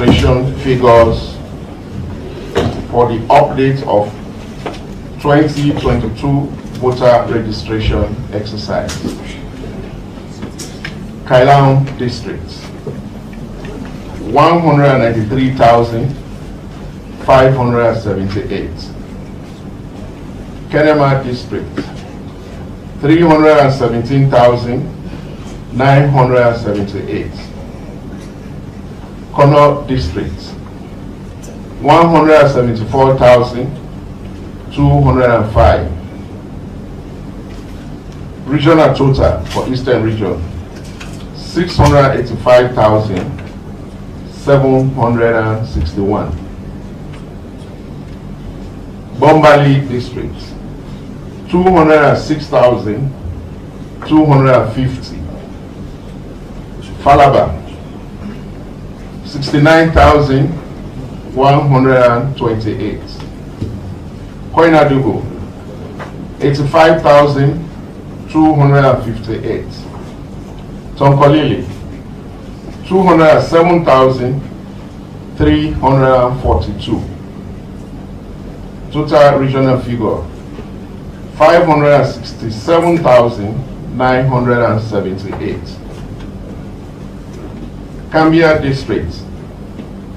registration figures for the update of 2022 voter registration exercise. Kailam District, 193,578. Kenema District, 317,978. Kono District, 174,205. Regional total for Eastern Region, 685,761. Bombali District, 206,250. Falaba, 69,128. Koinadugu, 85,258. Tonkolili, 207,342. Total regional figure, 567,978. Cambia District,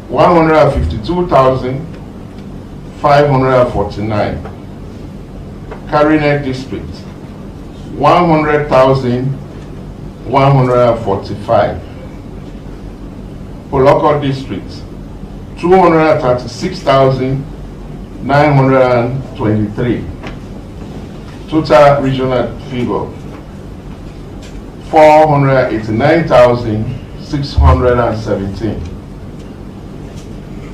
152,549. Karinet District, 100,145. Poloko District, 236,923. Total regional figure, 489,617.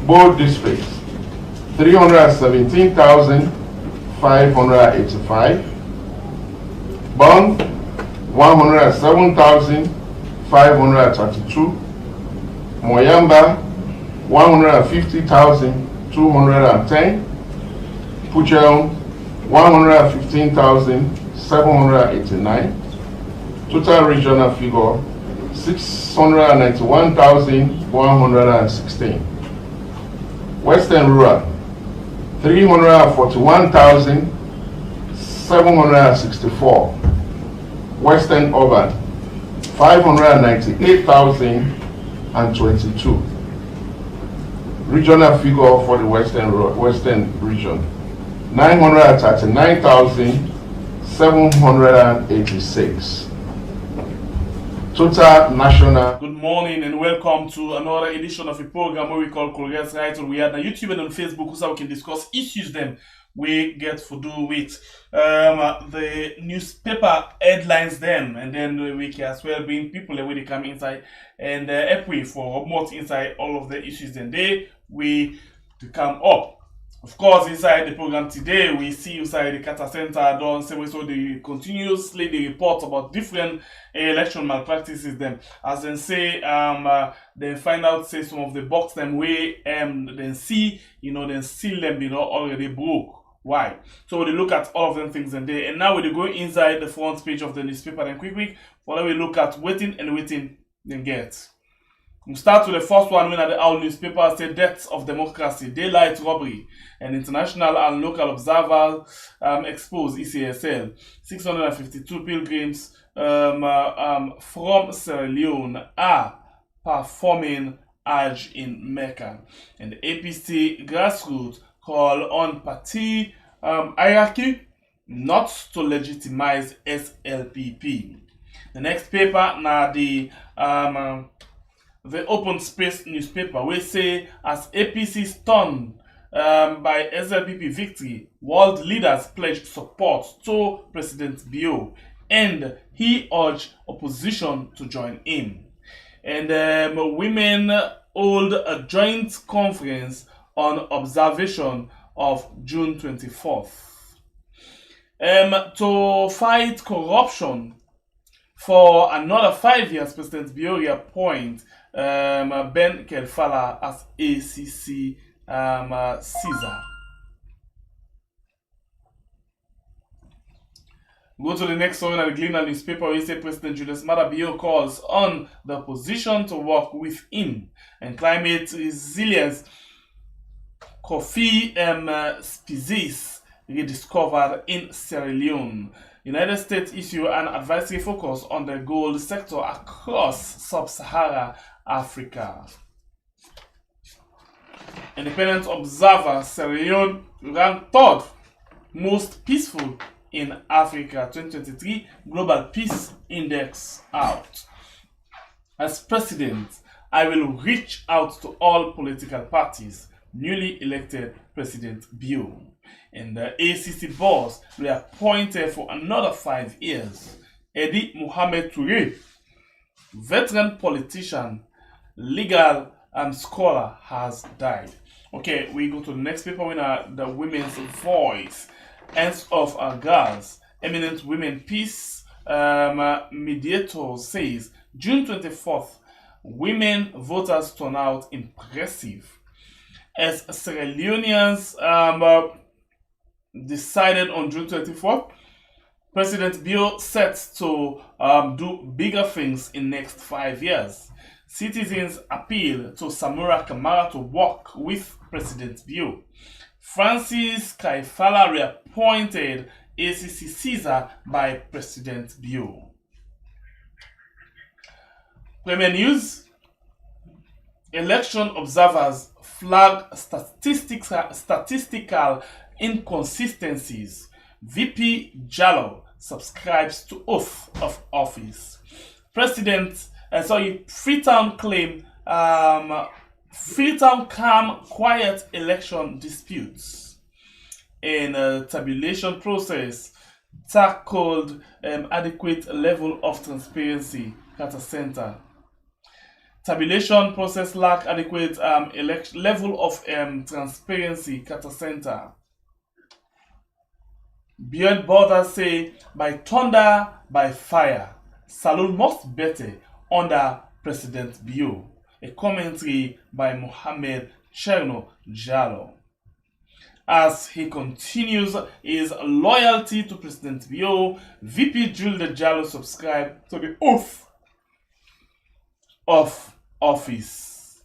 Both districts, 317,585. Bong, 107,532. Moyamba, 150,210. Puchel, 115,789. Total regional figure, 691,116. Western Rural, 341,764. Western Urban, 598,022. Regional figure for the Western region, 939,786. Total national. Good morning and welcome to another edition of a program where we call Congratulatory. We are on YouTube and on Facebook so we can discuss issues them we get to do with the newspaper headlines them, and then we can as well bring people where they come inside and help for more inside all of the issues then we to come up. Of course, inside the program today, we see inside the Kata Center done so they continuously they report about different election malpractices them. As they say, they find out say some of the box them way then see, then seal them, already broke. Why? So they look at all of them things and now we go inside the front page of the newspaper and quick, while we look at waiting then get. We start with the first one when the Owl newspaper said deaths of democracy, daylight robbery, and international and local observers expose ECSL. 652 pilgrims from Sierra Leone are performing Hajj in Mecca. And the APC grassroots call on party hierarchy not to legitimize SLPP. The next paper now the Open Space newspaper will say as APC stunned by SLPP victory, world leaders pledged support to President Bio and he urged opposition to join in. And women hold a joint conference on observation of June 24th. To fight corruption for another 5 years, President Bio appoints Ben Kelfala as ACC Caesar. Go to the next story in the Gleaner newspaper. We say President Julius Maada Bio calls on the opposition to work within and climate resilience. Coffee species rediscovered in Sierra Leone. United States issue an advisory focus on the gold sector across sub-Saharan Africa. Independent observer, Sierra Leone ranked third most peaceful in Africa. 2023 Global Peace Index out. As president, I will reach out to all political parties. Newly elected President Bio. And the ACC boss reappointed for another 5 years. Eddie Mohamed Touré, veteran politician, legal scholar, has died. Okay, we go to the next paper winner, the Women's Voice. Ends of our girls. Eminent women peace mediator says June 24th, women voters turnout impressive. As Sierra Leoneans decided on June 24th, President Bio sets to do bigger things in next 5 years. Citizens appeal to Samura Kamara to work with President Bio. Francis Kaifala reappointed ACC Caesar by President Bio. Premier News. Election observers flag statistical inconsistencies. VP Jallo subscribes to oath of office. Freetown claim Freetown calm quiet election disputes. In a tabulation process tackled adequate level of transparency. Carter Center. Tabulation process lack adequate level of transparency. Carter Center. Beyond Borders say, by thunder, by fire, Salon must better under President Bio. A commentary by Mohamed Cherno Jallo. As he continues his loyalty to President Bio, VP Jules Jallo subscribed to the oath of office.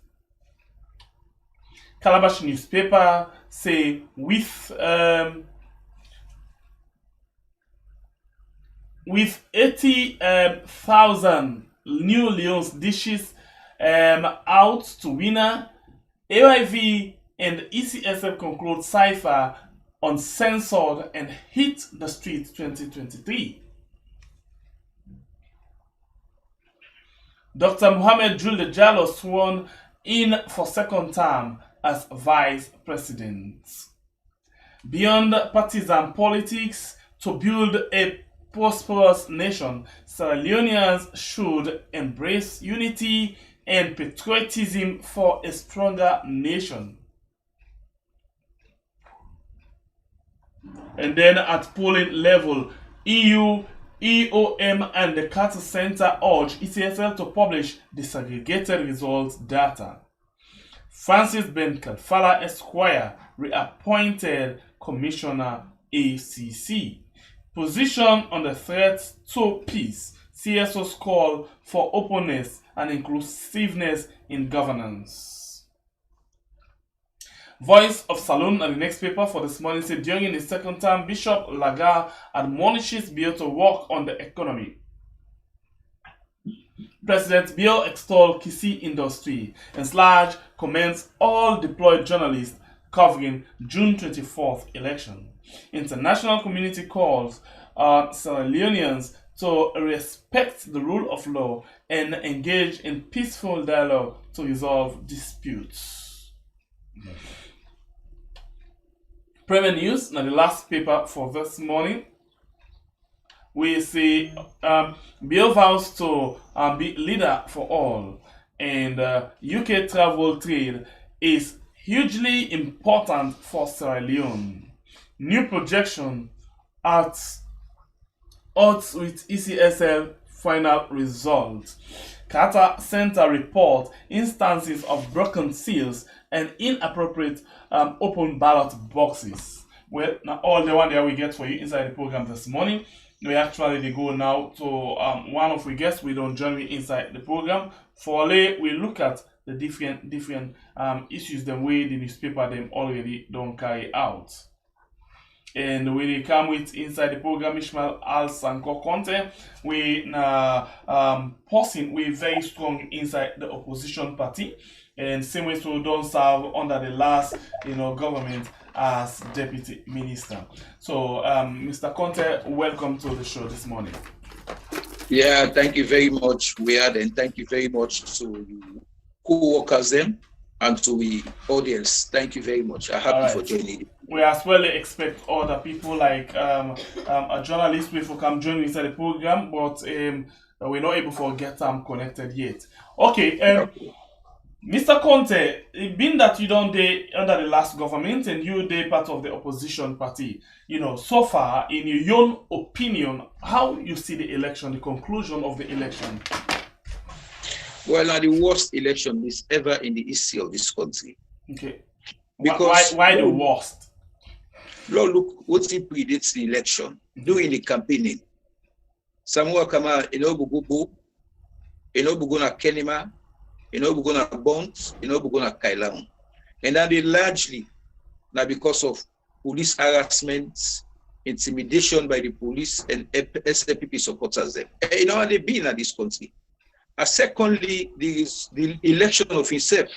Calabash newspaper say with 80,000 new Leone's dishes out to winner, AYV and ECSF conclude cipher uncensored and hit the street 2023. Dr. Mohamed Jules Jallo sworn in for second term as vice president. Beyond partisan politics, to build a prosperous nation, Sierra Leoneans should embrace unity and patriotism for a stronger nation. And then at polling level, EU, EOM and the Carter Center urge ECSL to publish disaggregated results data. Francis Ben Kalfala Esquire reappointed Commissioner ACC. Position on the threat to peace. CSO's call for openness and inclusiveness in governance. Voice of Salon and the next paper for this morning said during his second term, Bishop Lagar admonishes Bio to work on the economy. President Bio extolled Kisi industry and Sludge commends all deployed journalists covering June 24th election. International community calls Sierra Leoneans to respect the rule of law and engage in peaceful dialogue to resolve disputes. Premier News, now the last paper for this morning. We see Bio vows to be leader for all, and UK travel trade is hugely important for Sierra Leone. New projection at odds with ECSL final result. Carter Center report instances of broken seals and inappropriate open ballot boxes. Well, now all the one there we get for you inside the program this morning. we actually they go now to one of we guests we don't join me inside the program. For lay we look at the different issues the way the newspaper them already don't carry out. And we come with inside the program Ishmael Al Sanko Conte, we person we very strong inside the opposition party, and same way so don't serve under the last government as deputy minister. So Mr. Conte, welcome to the show this morning. Yeah, thank you very much, Weird, and thank you very much to co-workers them and to the audience. Thank you very much. I'm happy for joining. We as well expect other people like a journalist will come join inside the program, but we're not able to get them connected yet. Okay, Mr. Conte, it being that you don't day under the last government and you day part of the opposition party, so far, in your own opinion, how you see the election, the conclusion of the election? Well, now the worst election is ever in the history of this country. Okay. Because why the worst? Lord, look what he predicts the election, doing the campaigning. Samuel Kama, Inobugubu, Inobuguna Kenima, Inobuguna Bonds, Inobuguna Kailang. And then they largely, now because of police harassment, intimidation by the police and SLPP supporters them. They've been at this country. And secondly, the election of himself.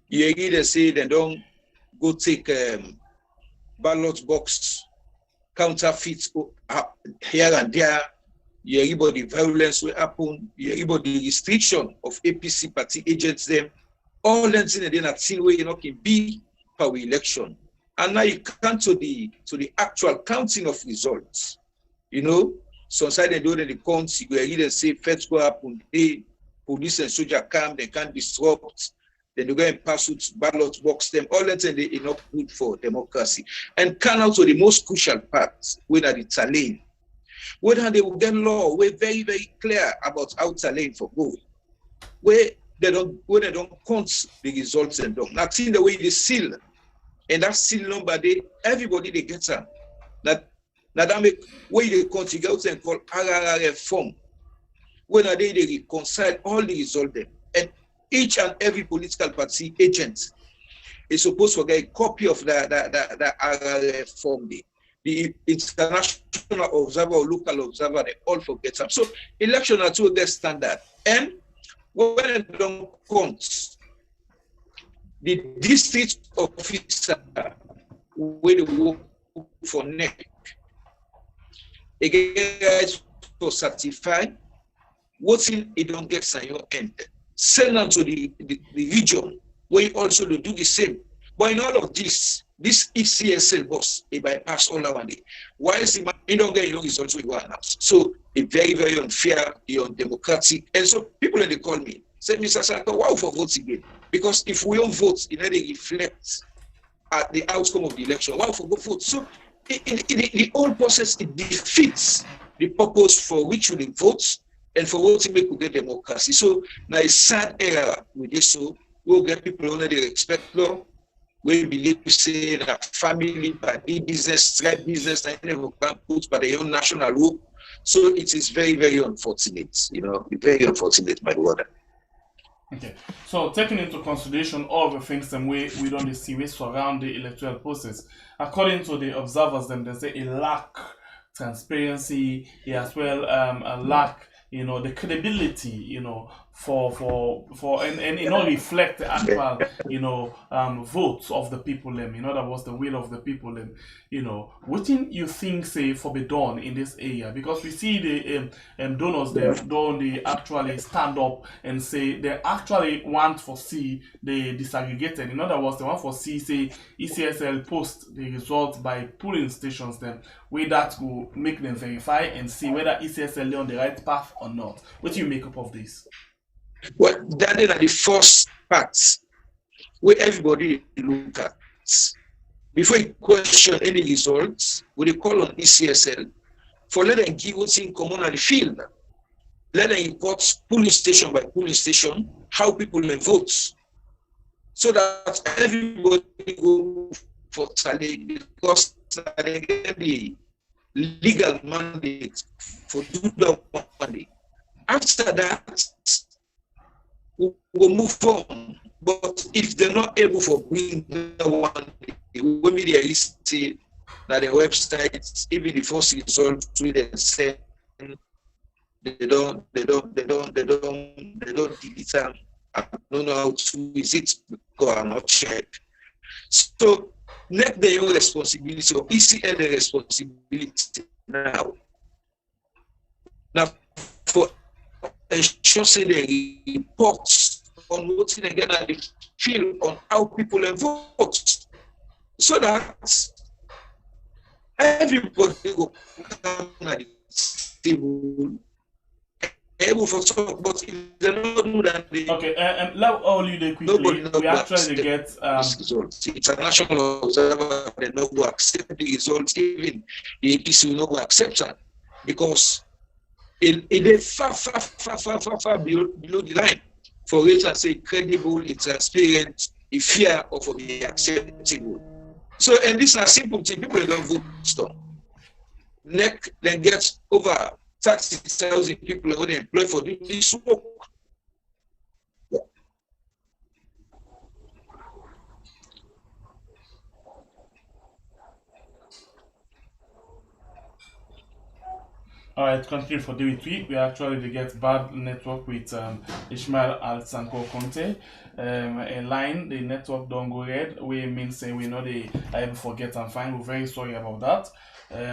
You either say they don't go take ballot box, counterfeits here and there. You hear about the violence will happen. You hear about the restriction of APC party agents them. All them things they not seen where can be per election. And now you come to the actual counting of results. Some side they do the counts, you either say first go happen, the police and soldier come, they can't disrupt, then they go and pass with ballot box them, all that they are not good for democracy. And come out to the most crucial part, whether the talent, whether they will get law, we're very, very clear about how talent for go. Where they don't count the results and don't. Not seeing the way they seal. And that seal number everybody they get them. That make where they continue and call RRRF form. When they reconcile all the results them. And each and every political party agent is supposed to get a copy of the RRRF form. The international observer or local observer, they all forget them. So election are to their standard. And when they don't count, the district officer where they work for neck, again to certify what's in it don't get sign your end. Send them to the region where you also do the same. But in all of this ECSL boss, it bypass all our day. Why is it you don't get your results we want now? So it's very, very unfair, undemocratic. And so people they call me, say, Mr. Sanko, why for votes again? Because if we don't vote, they reflect at the outcome of the election. Why for go vote? So the whole process, it defeats the purpose for which we vote and for what we make get democracy. So now it's sad era with this. So we'll get people who they respect law. We believe to say that family, party business, tribe business, and never can put by their own national rule. So it is very, very unfortunate, very unfortunate, my brother. Okay, so taking into consideration all the things and we don't see we surround the electoral process, according to the observers, then there's a lack transparency, as well a lack, the credibility, for reflect the actual votes of the people them. That was the will of the people them. What do you think say for be done in this area? Because we see the donors they actually stand up and say they actually want for see the disaggregated. In other words, they want for see say ECSL post the results by polling stations them, where that will make them verify and see whether ECSL on the right path or not. What do you make up of this? Well, that is the first part where everybody look at. Before you question any results, we call on ECSL for let them give what's in common on the field. Let them report polling station by polling station how people may vote, so that everybody go for tally, because they get the legal mandate for do that one day. After that, we will move on. But if they're not able to bring that one day, we immediately see that the websites, even the first result, they send, they don't delete them. I don't know how to is it because I'm not check. So let the own responsibility. So ECL the responsibility now. Now for ensuring the reports on what's in again and the feel on how people vote. So that everybody will come at the table able for talk, but if they don't do that, they Okay, let all you do quickly. We actually get results. International observer, they not go accept the results, even the APC will not accept that because it is far below the line for it to say credible, it's transparent, the fear of being acceptable. So, and this is a simple thing, people don't vote stop. NEC then gets over 30,000 people already employed for this work. Yeah. all right, continue for day 3. We actually get bad network with Ishmael Al Sanko Conte. A line, the network don't go red. We mean say we know they able forget and find. We're very sorry about that.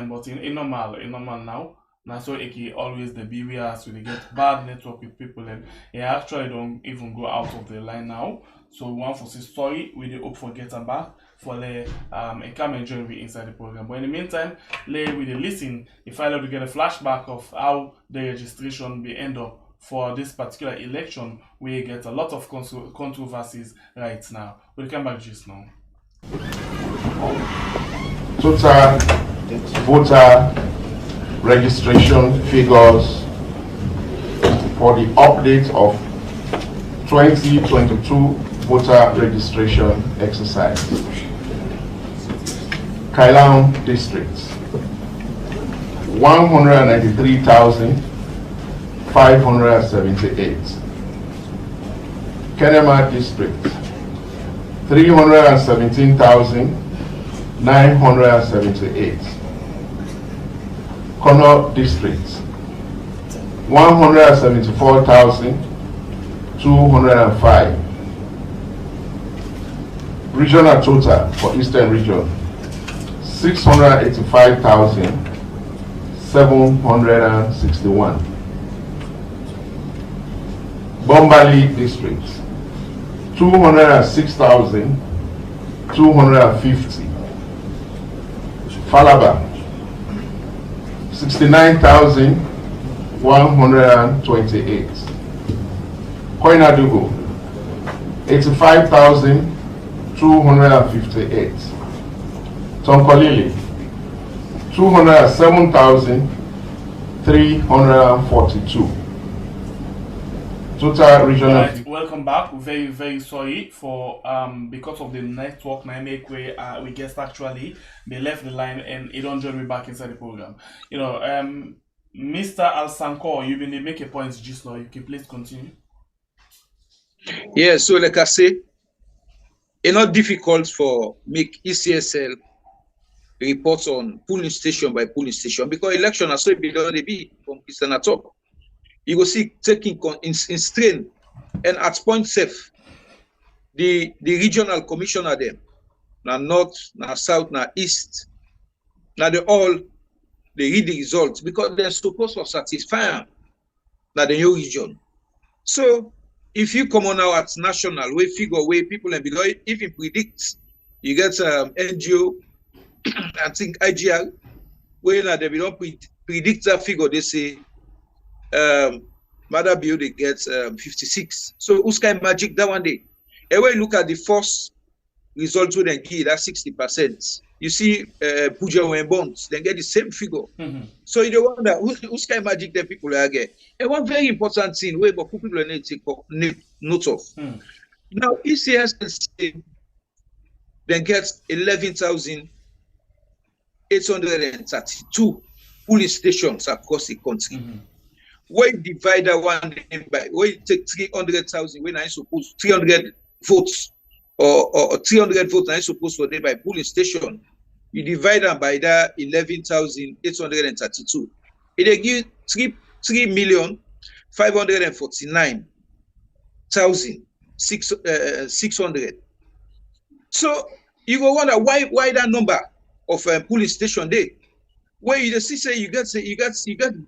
But in normal now. Now so it can always the be as we get bad network with people and it actually don't even go out of the line now. So we want for this story we the hope for getting back for the a come and join me inside the program. But in the meantime, we the listen if I to get a flashback of how the registration be end up for this particular election, we get a lot of controversies right now. We'll come back just now. Total voter registration figures for the update of 2022 voter registration exercise. Kailam District, 193,578. Kenema District, 317,978. Connaught District, 174,205. Regional total for Eastern Region, 685,761. Bombali District, 206,250. Falaba, 69,128. Koinadugu, 85,258. Tonkolili, 207,342. Total regional. Right, welcome back. We're very, very sorry for because of the network make we guessed actually they left the line and it don't join me back inside the program. You know, Mr. Al Sanko, you've been make a point just now. You can please continue. Yeah, so like I say, it's not difficult for make ECSL reports on polling station by polling station because election are so below the be from Eastern at top. You will see taking in strain and at point safe the regional commissioner them now north, now south, now east. Now they all they read the results because they're supposed to satisfy now the new region. So if you come on now at national way figure way people and below even predict you get NGO I think IGR where now they don't predict that figure they say Mother Beauty gets 56. So who's kind of magic that one day? And when you look at the first results when they give that 60%, you see Puja and bonds, they get the same figure. So you don't wonder who's kind of magic that people are getting. And one very important thing where people need to take note of. Now ECS then gets 11,832 police stations across the country. Where you divide that one by, where you take 300,000, when I suppose 300 votes or 300 votes, I suppose for them by polling station, you divide them by that 11,832. It give 3,549,600. So you go wonder why that number of polling station there, where you see say you get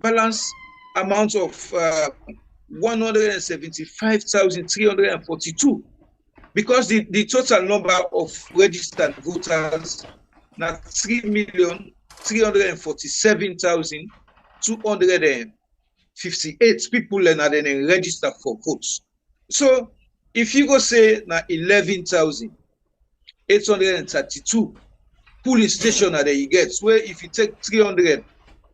balance amount of 175,342, because the total number of registered voters now 3,347,258 people and then register for votes. So if you go say now 11,832 polling station that you get, where if you take 300,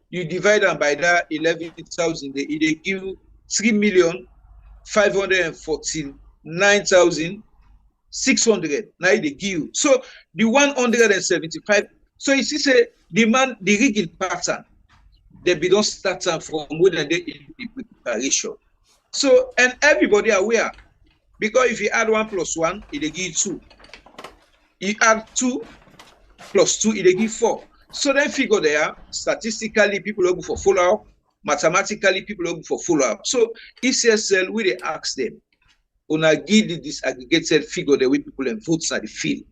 you divide them by that 11,000, they give 3,549,600. Now they give. So the 175. So you see, say the rigging pattern, they be don't start from more than the preparation. So and everybody aware, because if you add 1 + 1, it give 2. You add 2 + 2, it give 4. So then figure there, statistically, people look for follow-up, mathematically, people look for follow-up. So ECSL, we they ask them, una give the disaggregated figure the way people and votes at the field.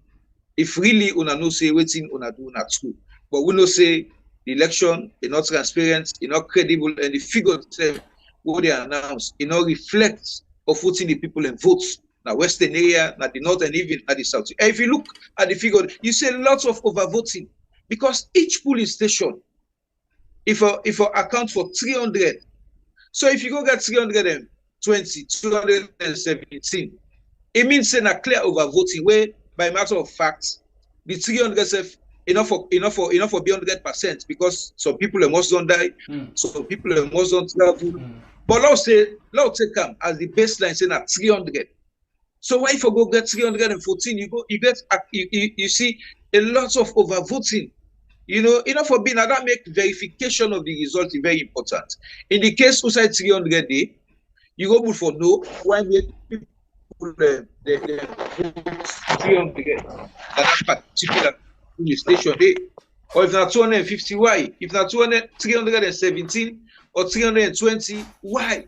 If really una no say waiting una do not true. But we know say the election is not transparent, it's not credible, and the figure what they announce, it not reflects of voting the people and votes. Now Western area, now the north and even at the south. And if you look at the figure, you see lots of overvoting. Because each polling station, if I account for 300, so if you go get 320, 217, it means saying a clear overvoting where, by matter of fact, the 300 enough for be 100%, because some people must don't die, some people must don't travel. But let's come as the baseline saying at 300. So why if you go get 314, you see a lot of overvoting. For being that make verification of the result very important. In the case outside 300 day, you go for no, why make people the 300 that particular police station day, or if not 250, why? If not 317 or 320, why?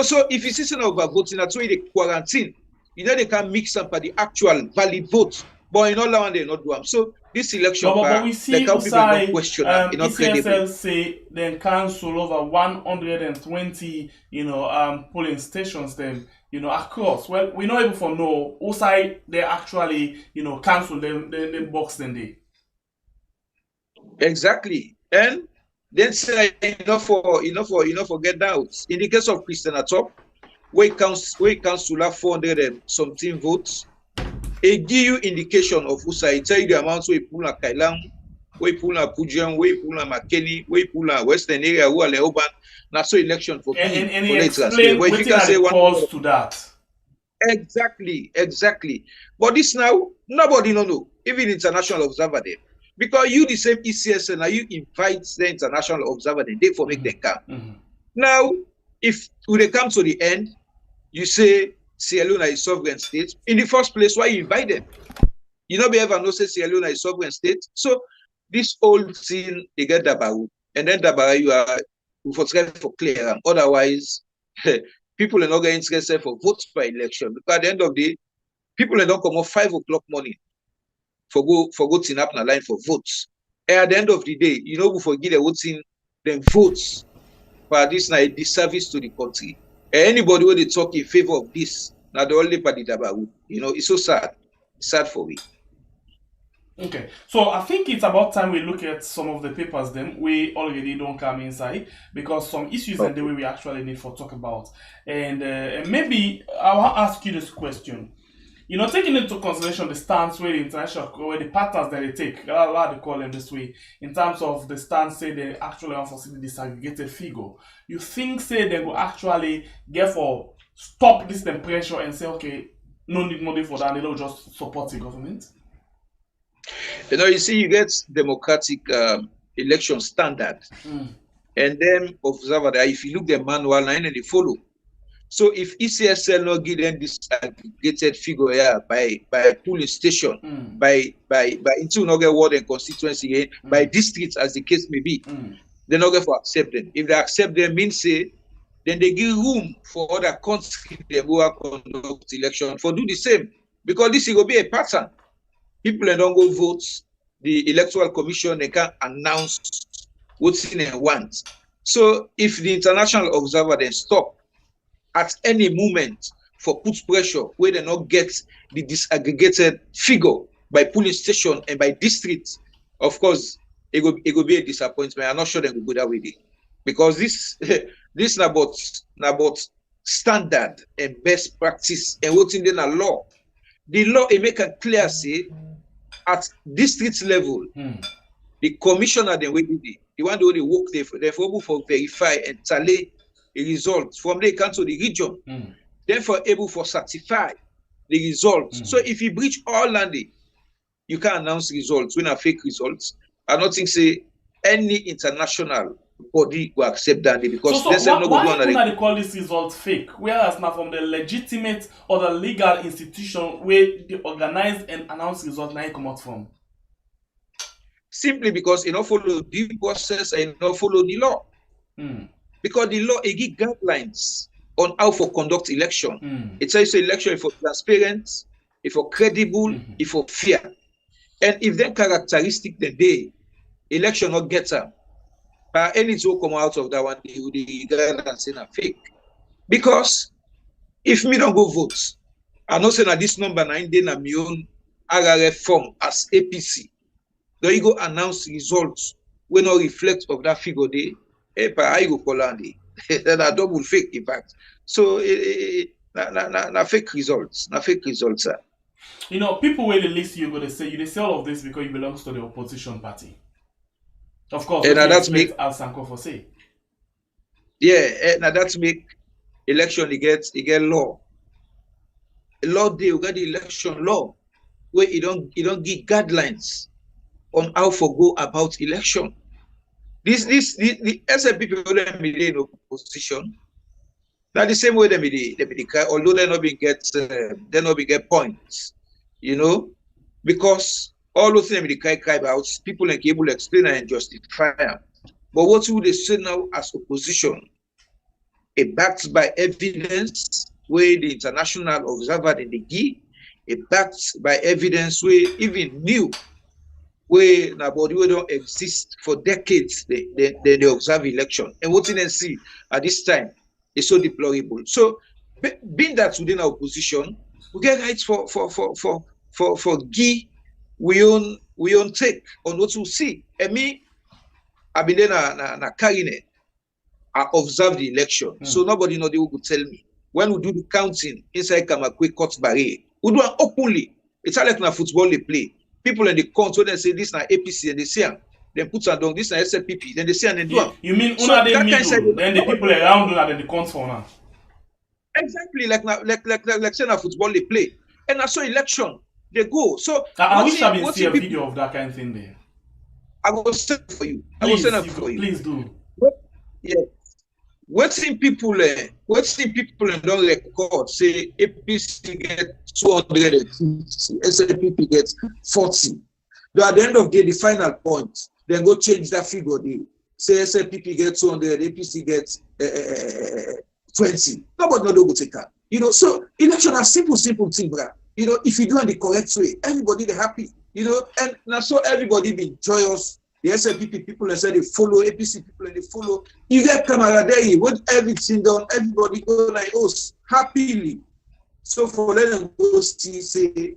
So if you see some overvoting, that's why they quarantine. They can mix up the actual valid vote, but in all that one they not do them. So this election, but we see Usai, ECSL say they cancel over 120, polling stations. Then across. Well, we're not able to know Usai they actually cancel them box then they. Exactly, and then say for get out. In the case of Christian Atop, where it counts to have 400 and something votes. It give you indication of Usai. It tell you the amounts where you pull a Kailang, where you pull a Pujan, where you pull a Makeni, where you pull a Western area, who are Leoban. Now so election for and he explain what the cause to that. Exactly. But this now nobody know, even international observer there, because you the same ECSN, now you invite the international observer they for make them come. Now if when they come to the end, you say Sierra Leone is sovereign state. In the first place, why you invite them? You not be ever know say Sierra Leone is sovereign state. So this whole thing they get Dabaru, and then Dabaru you are for clear. Otherwise, people are not getting interested for votes by election, because at the end of the day, people are not come up 5 o'clock morning for go tin up in a line for votes. And at the end of the day, we forget the voting them votes. But this is a disservice to the country. Anybody when they talk in favor of this, now the only party Dabaru. It's so sad. It's sad for me. Okay, so I think it's about time we look at some of the papers then we already don't come inside, because some issues and the way we actually need for talk about. And maybe I'll ask you this question. Taking into consideration the stance where the international, where the patterns that they take, how they call them this way, in terms of the stance, say they actually unforeseen the disaggregated figure, you think, say, they will actually therefore stop this pressure and say, okay, no need money for that, they'll just support the government? You see, you get democratic election standard. And then observe that if you look the manual, now they follow. So if ECSL not give them this aggregated figure here by polling station, by into not get ward and constituency, by districts as the case may be, they're not going to accept them. If they accept them, means say, then they give room for other countries they go conduct election for do the same. Because this will be a pattern. People don't go vote. The electoral commission, they can't announce what's in they want. So if the international observer then stop at any moment for put pressure where they not get the disaggregated figure by polling station and by district, of course, it will be a disappointment. I'm not sure they will go that way. Because this is about standard and best practice and what's in the law. The law, it make it clear, say, at district level, the commissioner, the one who they work they're able for verify and tally the results from the council, the region, therefore able for certify the results. So if you breach all landing, you can announce results when are fake results. I don't think say any international body will accept that because why they call this result fake? Whereas now from the legitimate or the legal institution where they organize and announce results now come out from? Simply because you don't follow due process and you don't follow the law. Because the law it gives guidelines on how to conduct election. It says election is for transparent, it's for credible, it's for fair. And if them characteristic the day election not get them, any to come out of that one, the guidelines say na fake. Because if me don't go vote, I know say that this number 9 day na my own RRF form as APC. Then you go announce results when not reflect of that figure day. I go call on it. Then a double fake in fact. So na fake results. Na fake results, sir. You know, people when they listen, you're gonna say you say all of this because you belong to the opposition party. Of course, and that's make as Sanko for say. Yeah, now that's make election it get law. Law day you got the election law where you don't give guidelines on how to go about election. The SNP people them be in opposition. Now the same way they be cry, although they not be get points, you know, because all those things they cry about people like able to explain and justify them. But what would they say now as opposition? It backed by evidence where the international observer they give, it backed by evidence where even new where nobody will don't exist for decades they observe election. And what they see at this time is so deplorable. So being that within our opposition, we get rights for we own take on what we see. And me, I've been there na carrying it. I observe the election. So nobody know they will tell me. When we do the counting inside Kamakwe Court Barrier, we do it openly. It's like na football they play. People in the count when they say this na APC and they say they put on down this na SLPP, then they say and they do it. You mean so they middle, then the people around that then the count for now. Exactly, like say na football they play. And I saw election, they go. So I wish I been see a video of that kind of thing there. I will send it for you. Please do. Yeah. What's in people don't record say APC get 250, SLPP gets 40. But at the end of the day, the final point, then go change that figure. They say SLPP gets 200, APC gets 20. Nobody no go take that. You know, so election are simple thing, bro. You know, if you do it the correct way, everybody they happy. You know, and now so everybody be joyous. The SLPP people they say they follow, APC people they follow. You get camaraderie, when everything done, everybody go like us happily. So for them go see say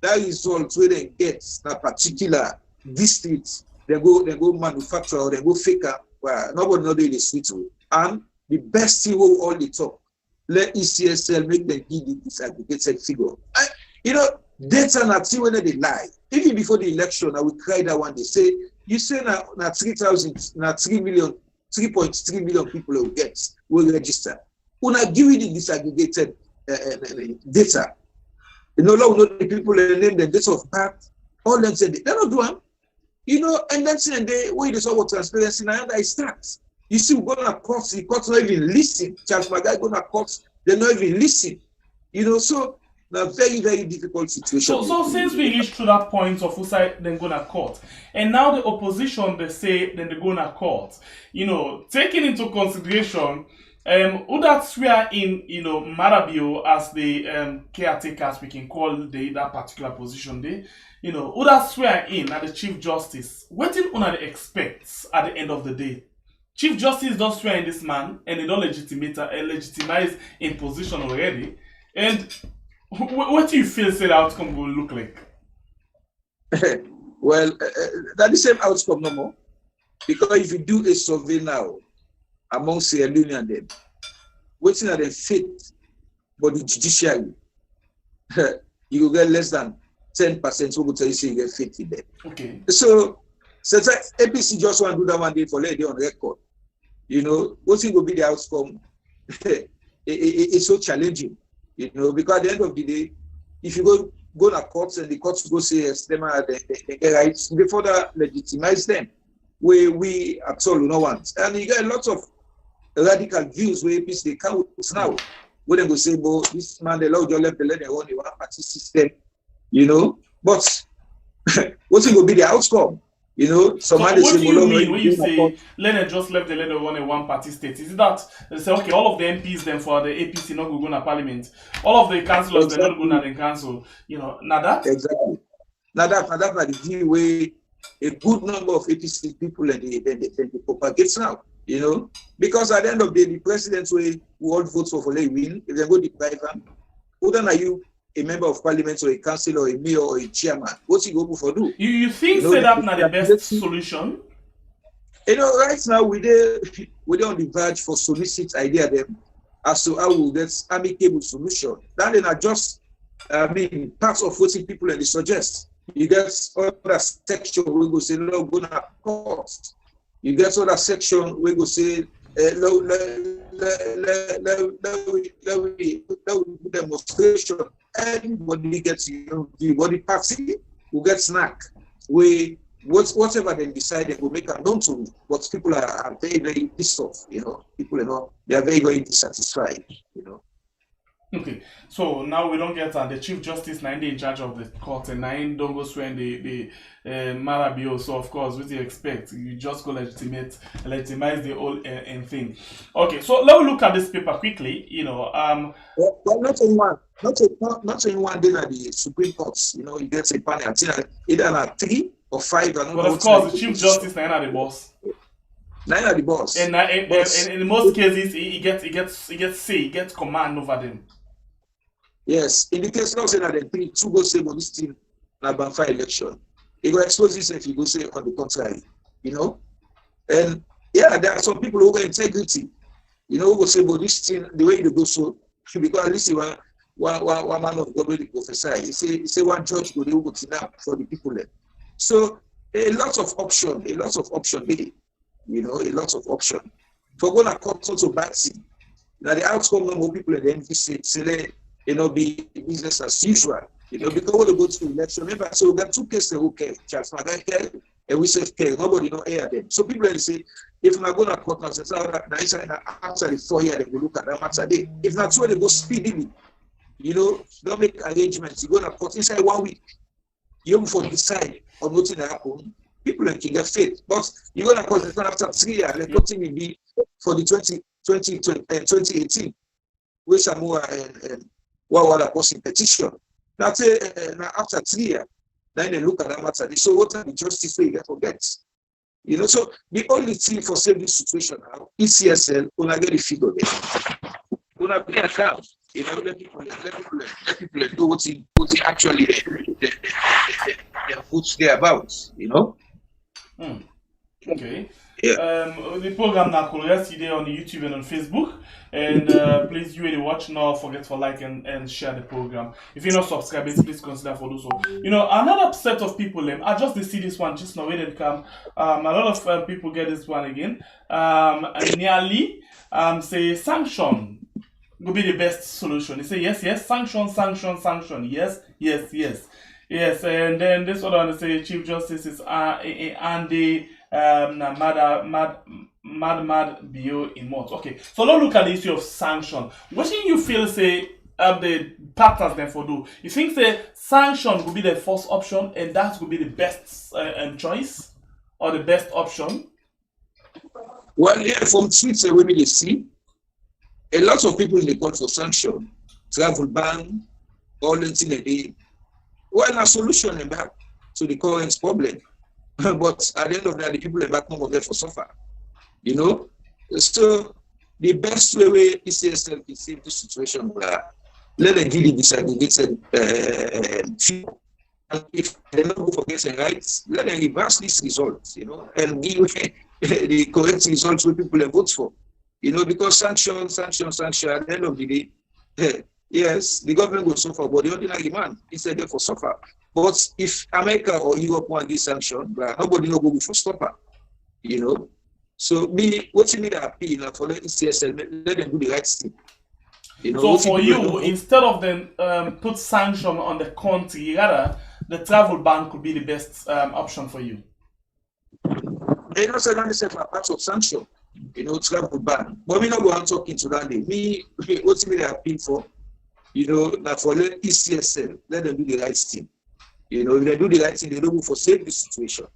that result where they get that particular district, they go manufacture or they go faker. Well, nobody know they sweet way. And the best thing will all the talk. Let ECSL make them give the disaggregated figure. You know, data not see when they lie. Even before the election, I will cry that one. They say, you say now 3.3 million people will register. When I give you the disaggregated data, you know the people they name the dates of birth, all them say they don't do them. You know, and that's the way they saw what transparency now that it starts. You see, we're gonna court, the courts not even listen. Charles Magai gonna court, they're not even listen. You know, so a very, very difficult situation. So since we reached to that point of who side then gonna court, and now the opposition they say then they're gonna court, you know, taking into consideration who that swear in, you know, Marabio as the caretakers we can call that particular position there, you know, who that swear in at the Chief Justice, what did one expect at the end of the day? Chief Justice don't swear in this man and they don't legitimize in position already. And what do you feel say the outcome will look like? Well, that's the same outcome no more. Because if you do a survey now amongst the LEONE and them, waiting at the fit for the judiciary, you will get less than 10% who will tell you say you get fit in them. Okay. So APC just want to do that one day for let it on record. You know, what will be the outcome? It's so challenging. You know, because at the end of the day, if you go to courts and the courts go say yes, them they get rights before that legitimize them. We at all no want. And you get a lot of radical views where APC they come with now. Where they go say, "Bo, this man they love your left, they let they run the one party system," you know. But what will be the outcome? You know, so what do you mean when you say Leonard just left the leader on a one-party state? Is it that they say, okay, all of the MPs then for the APC not go to parliament, all of the councillors they not go to the council, you know, now that? Exactly. Now that the view where a good number of APC people and they propagate now, you know, because at the end of the day, the president who all vote for they win, if they go deprive them, who then are you? A member of parliament or a council or a mayor or a chairman, what's he go for do? You think say that not the best solution? You know, right now we're on the verge for solicit idea them as to how we'll get amicable solution. That then are just parts of what people and they suggest. You get other section we go say no gonna cost. You get other section we go say demonstration. Everybody gets the body party will get snack. Whatever they decide they will make a known to me. But people are very, very pissed off, you know. People they are very, very dissatisfied, you know. Okay, so now we don't get the Chief Justice now in charge of the court and now don't go swear in the Marabio. So of course, what do you expect? You just go legitimize the whole thing. Okay, so let me look at this paper quickly. You know, well, not in one day at the Supreme Courts. You know, you get a panel either 3 or 5. But of course, the Chief Justice now the boss. Now the boss. And in most cases, he gets command over them. Yes, in the case now, say that the 2 go say, but this thing, na Banfa election. He go expose this if you go say on the contrary, you know. And yeah, there are some people who have integrity, you know, who go say, but this thing, the way they go so, because at least one man of God really prophesy. He say one judge go to now for the people there. So a lot of option there, you know, a lot of option. For going to court to bad thing. Now the outcome of more people at the end say, you know, be business as usual. You know, because when they go to election, remember, so we got 2 cases who care, Charles Magai care, and we say care, nobody know air them. So people say, if I'm going to court now, say, after the 4 years, they will look at that matter day. If not so, they go speedily. You know, don't make arrangements. You go to court inside 1 week. You have to decide on nothing that happen. People can get faith. But you go to court after 3 years, the court will be for the 2018, where Samoa and what posting petition. Now, after 3 years, then they look at that matter. So what are the justice way you forget? You know, so the only thing for saving this situation now, ECSL, when I get the figure there. When I play account, you know, let people do what he actually they put there about, you know. Okay. Yeah. The program now yesterday on YouTube and on Facebook. And please, you really watch now, forget to like and share the program. If you're not subscribed, please consider for do so. You know, another set of people, I just see this one just now when it come. A lot of people get this one again. Nearly say sanction will be the best solution. They say yes, sanction, yes. Yes, and then this one say Chief Justice is Andy Mad Bio Imot. Okay, so let's look at the issue of sanction. What do you feel say the partners then for do? You think say sanction would be the first option and that would be the best choice or the best option? Well, yeah, from tweets we may see a lot of people in the call for sanction, travel ban, all things in a day. Well, a solution back to the current problem. But at the end of that, the people are back home there for suffer. You know? So the best way ECSL can save this situation where let them really disaggregated and if they don't go for getting rights, let them reverse these results, you know, and give the correct results where people vote for. You know, because sanction, at the end of the day, yes, the government will suffer, but the ordinary man is there for suffer. But if America or Europe want this sanction, nobody will go for stopper, you know. So what you need to appeal for the ECSL, let them do the right thing. You know, so for you, instead of them put sanction on the country, rather the travel ban could be the best option for you. They don't say that part of sanction, you know, travel ban. But we not go and talk into that day. What you need to appeal for, you know, that for the ECSL, let them do the right thing. You know, if they do the right thing, they don't go for save the situation.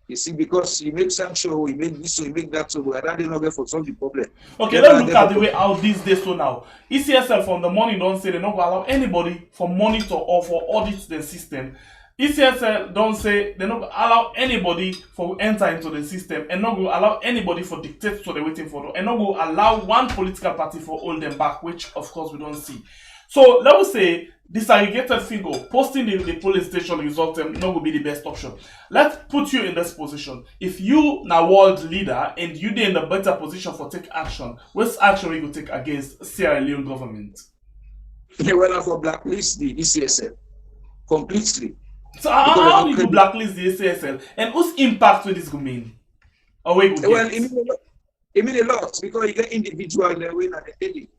You see, because you make sanction, we make this, we make that, so that they not get for solve the problem. Okay, let's look at the way out these days. So now, ECSL from the morning don't say they not going to allow anybody for monitor or for audit the system. ECSL don't say they not going to allow anybody for enter into the system and not going to allow anybody for dictate to the waiting for, and not going to allow one political party for hold them back, which of course we don't see. So let us say disaggregated figure posting the polling station result not going to be the best option. Let's put you in this position. If you now world leader and you in a better position for take action, what action will you take against Sierra Leone government? They went for blacklist the ECSL completely. So how do you blacklist the ECSL and whose impact will this go mean? Or well, it mean a lot because you get individual win at the daily.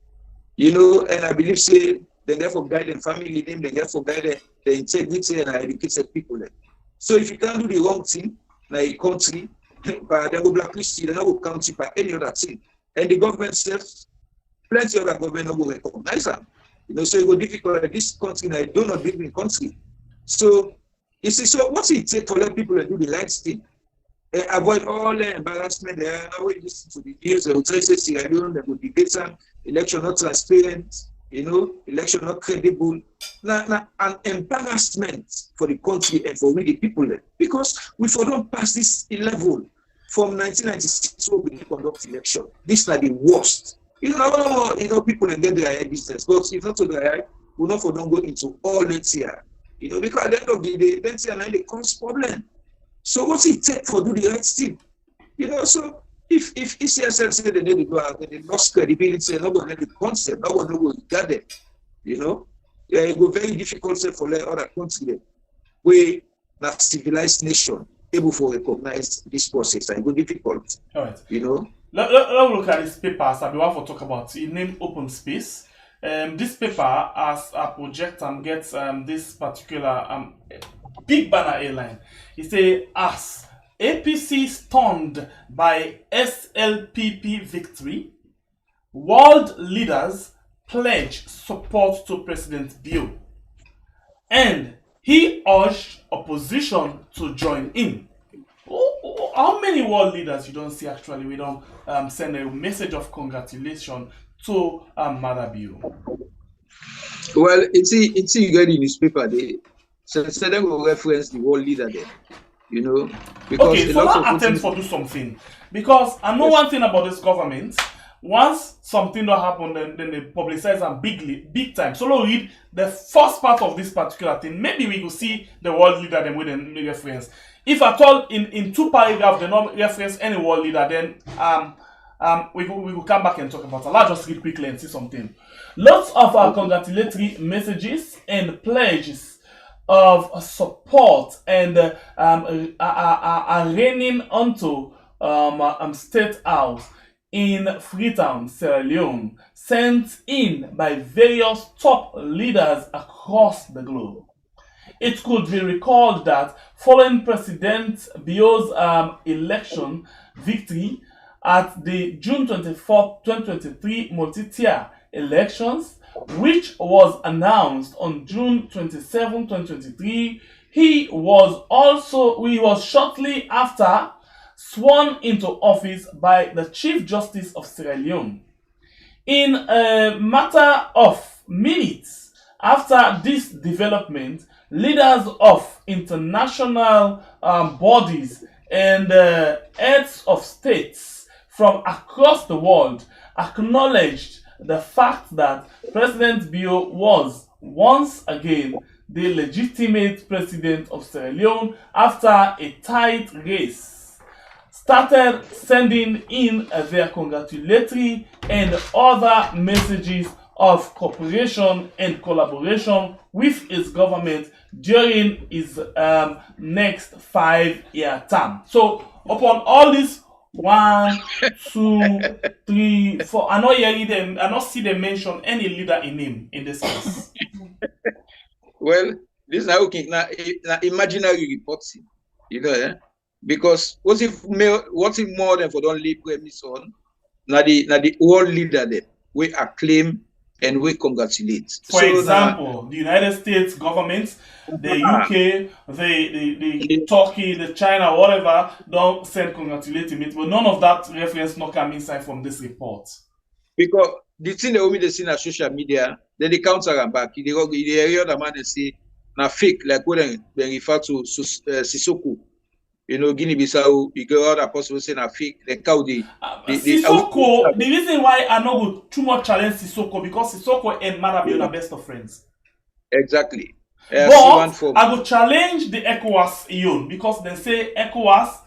You know, and I believe say they therefore guide them family name, they therefore guide the integrity and educated people. So if you can't do the wrong thing, like a country, but they will blacklist you, they will count you by any other thing. And the government says, plenty of other government will recognize them. You know, so it will be difficult in this country, I do not live in country. So you see, so what's it take for let people to do the right thing? Avoid all the embarrassment. They are always listen to the news. They will say Sierra Leone, they will debate some election not transparent, you know, election not credible. Now, an embarrassment for the country and for we the people because we for don't pass this level from 1996 when we conduct election. This is like the worst. You know, people and get their business, but if not to the eye, we not for don't go into all next year. You know, because at the end of the day, next year they cause problem. So what's it take for do the right thing? You know, so if ECSL say they need to go out and they lost credibility and nobody the concept, nobody will get it. You know, yeah, it will be very difficult for the other country where that civilized nation able to recognize this process. And it will be difficult. All right. You know. Let's look at this paper as I want to talk about. It named Open Space. This paper as a project gets this particular big banner airline. It says as APC stunned by SLPP victory, world leaders pledge support to President Bio, and he urged opposition to join in. How many world leaders you don't see actually? We don't send a message of congratulations to Mother Bio. Well, it's you get in newspaper. They they will reference the world leader there. You know, because okay, so now attempt for do something because I know one thing about this government. Once something don't happen, then they publicize them big time. So let's read the first part of this particular thing. Maybe we will see the world leader then with a reference. If at all in two paragraphs they don't reference any world leader, then we will come back and talk about it. Let's just read quickly and see something. Lots of our congratulatory messages and pledges of support and are raining onto State House in Freetown, Sierra Leone, sent in by various top leaders across the globe. It could be recalled that following President Bio's election victory at the June 24, 2023 multi-tier elections, which was announced on June 27, 2023, he was shortly after sworn into office by the Chief Justice of Sierra Leone. In a matter of minutes after this development, leaders of international bodies and heads of states from across the world acknowledged the fact that President Bio was once again the legitimate president of Sierra Leone after a tight race, started sending in their congratulatory and other messages of cooperation and collaboration with his government during his next 5-year term. So upon all this, 1, 2, 3, 4, I not see them mention any leader in name in this case. Well, this is now imaginary reporting, because what's it more than for don't lay premise on? Now the world leader that we acclaim and we congratulate. For example, the United States government, the UK, the Turkey, the China, whatever, don't send congratulating it, but none of that reference not come inside from this report. Because the thing they only see on social media, then they counter and back. The area the man they say na fake, like when they refer to Sissoko. Guinea-Bissau, you go out possible say na fake. The cow Sissoko, the reason why I know go too much challenge Sissoko because Sissoko and Marabio are best of friends. Exactly. But I go challenge the ECOWAS EON because they say ECOWAS,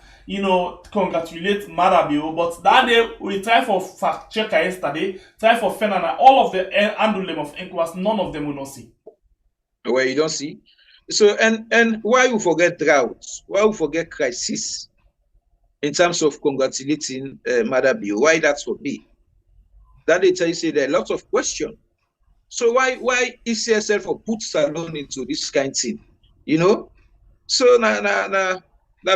congratulate Marabio, but that day we try for fact checker yesterday, try for Fenana, all of the emblem of ECOWAS, none of them will not see. Well, you don't see. So and why we forget droughts? Why we forget crisis in terms of congratulating Marabio? Why that's for me? That they tell you say there are lots of questions. So why ECSL for put Salon into this kind of thing? So na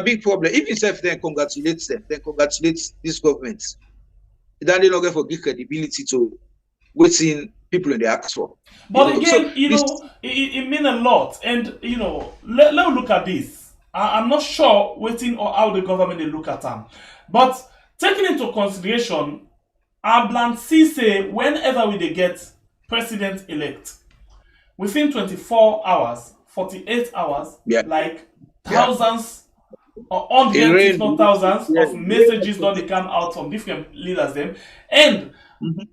big problem. If itself then congratulates them, then congratulates this government, then they not going to give credibility to waiting people in the act for. But again, it means a lot. And let's look at this. I'm not sure waiting or how the government they look at them. But taking into consideration, Ablan say whenever we get president-elect, within 24 hours, 48 hours, thousands or hundreds, if not thousands, of messages don't come out from different leaders them. And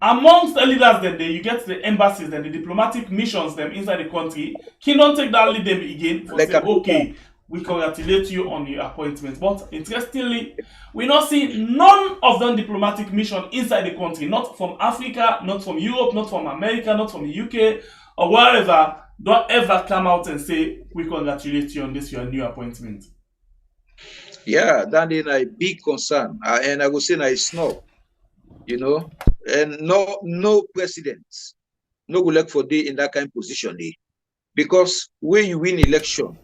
amongst the leaders then you get the embassies and the diplomatic missions them inside the country. Can don't take that lead them again for say, okay, we congratulate you on your appointment. But interestingly, we not see none of them diplomatic mission inside the country, not from Africa, not from Europe, not from America, not from the UK, or wherever, don't ever come out and say, we congratulate you on this, your new appointment. Yeah, that is a big concern. And I would say a snob, and no president, no good luck for day in that kind of position. Because when you win election,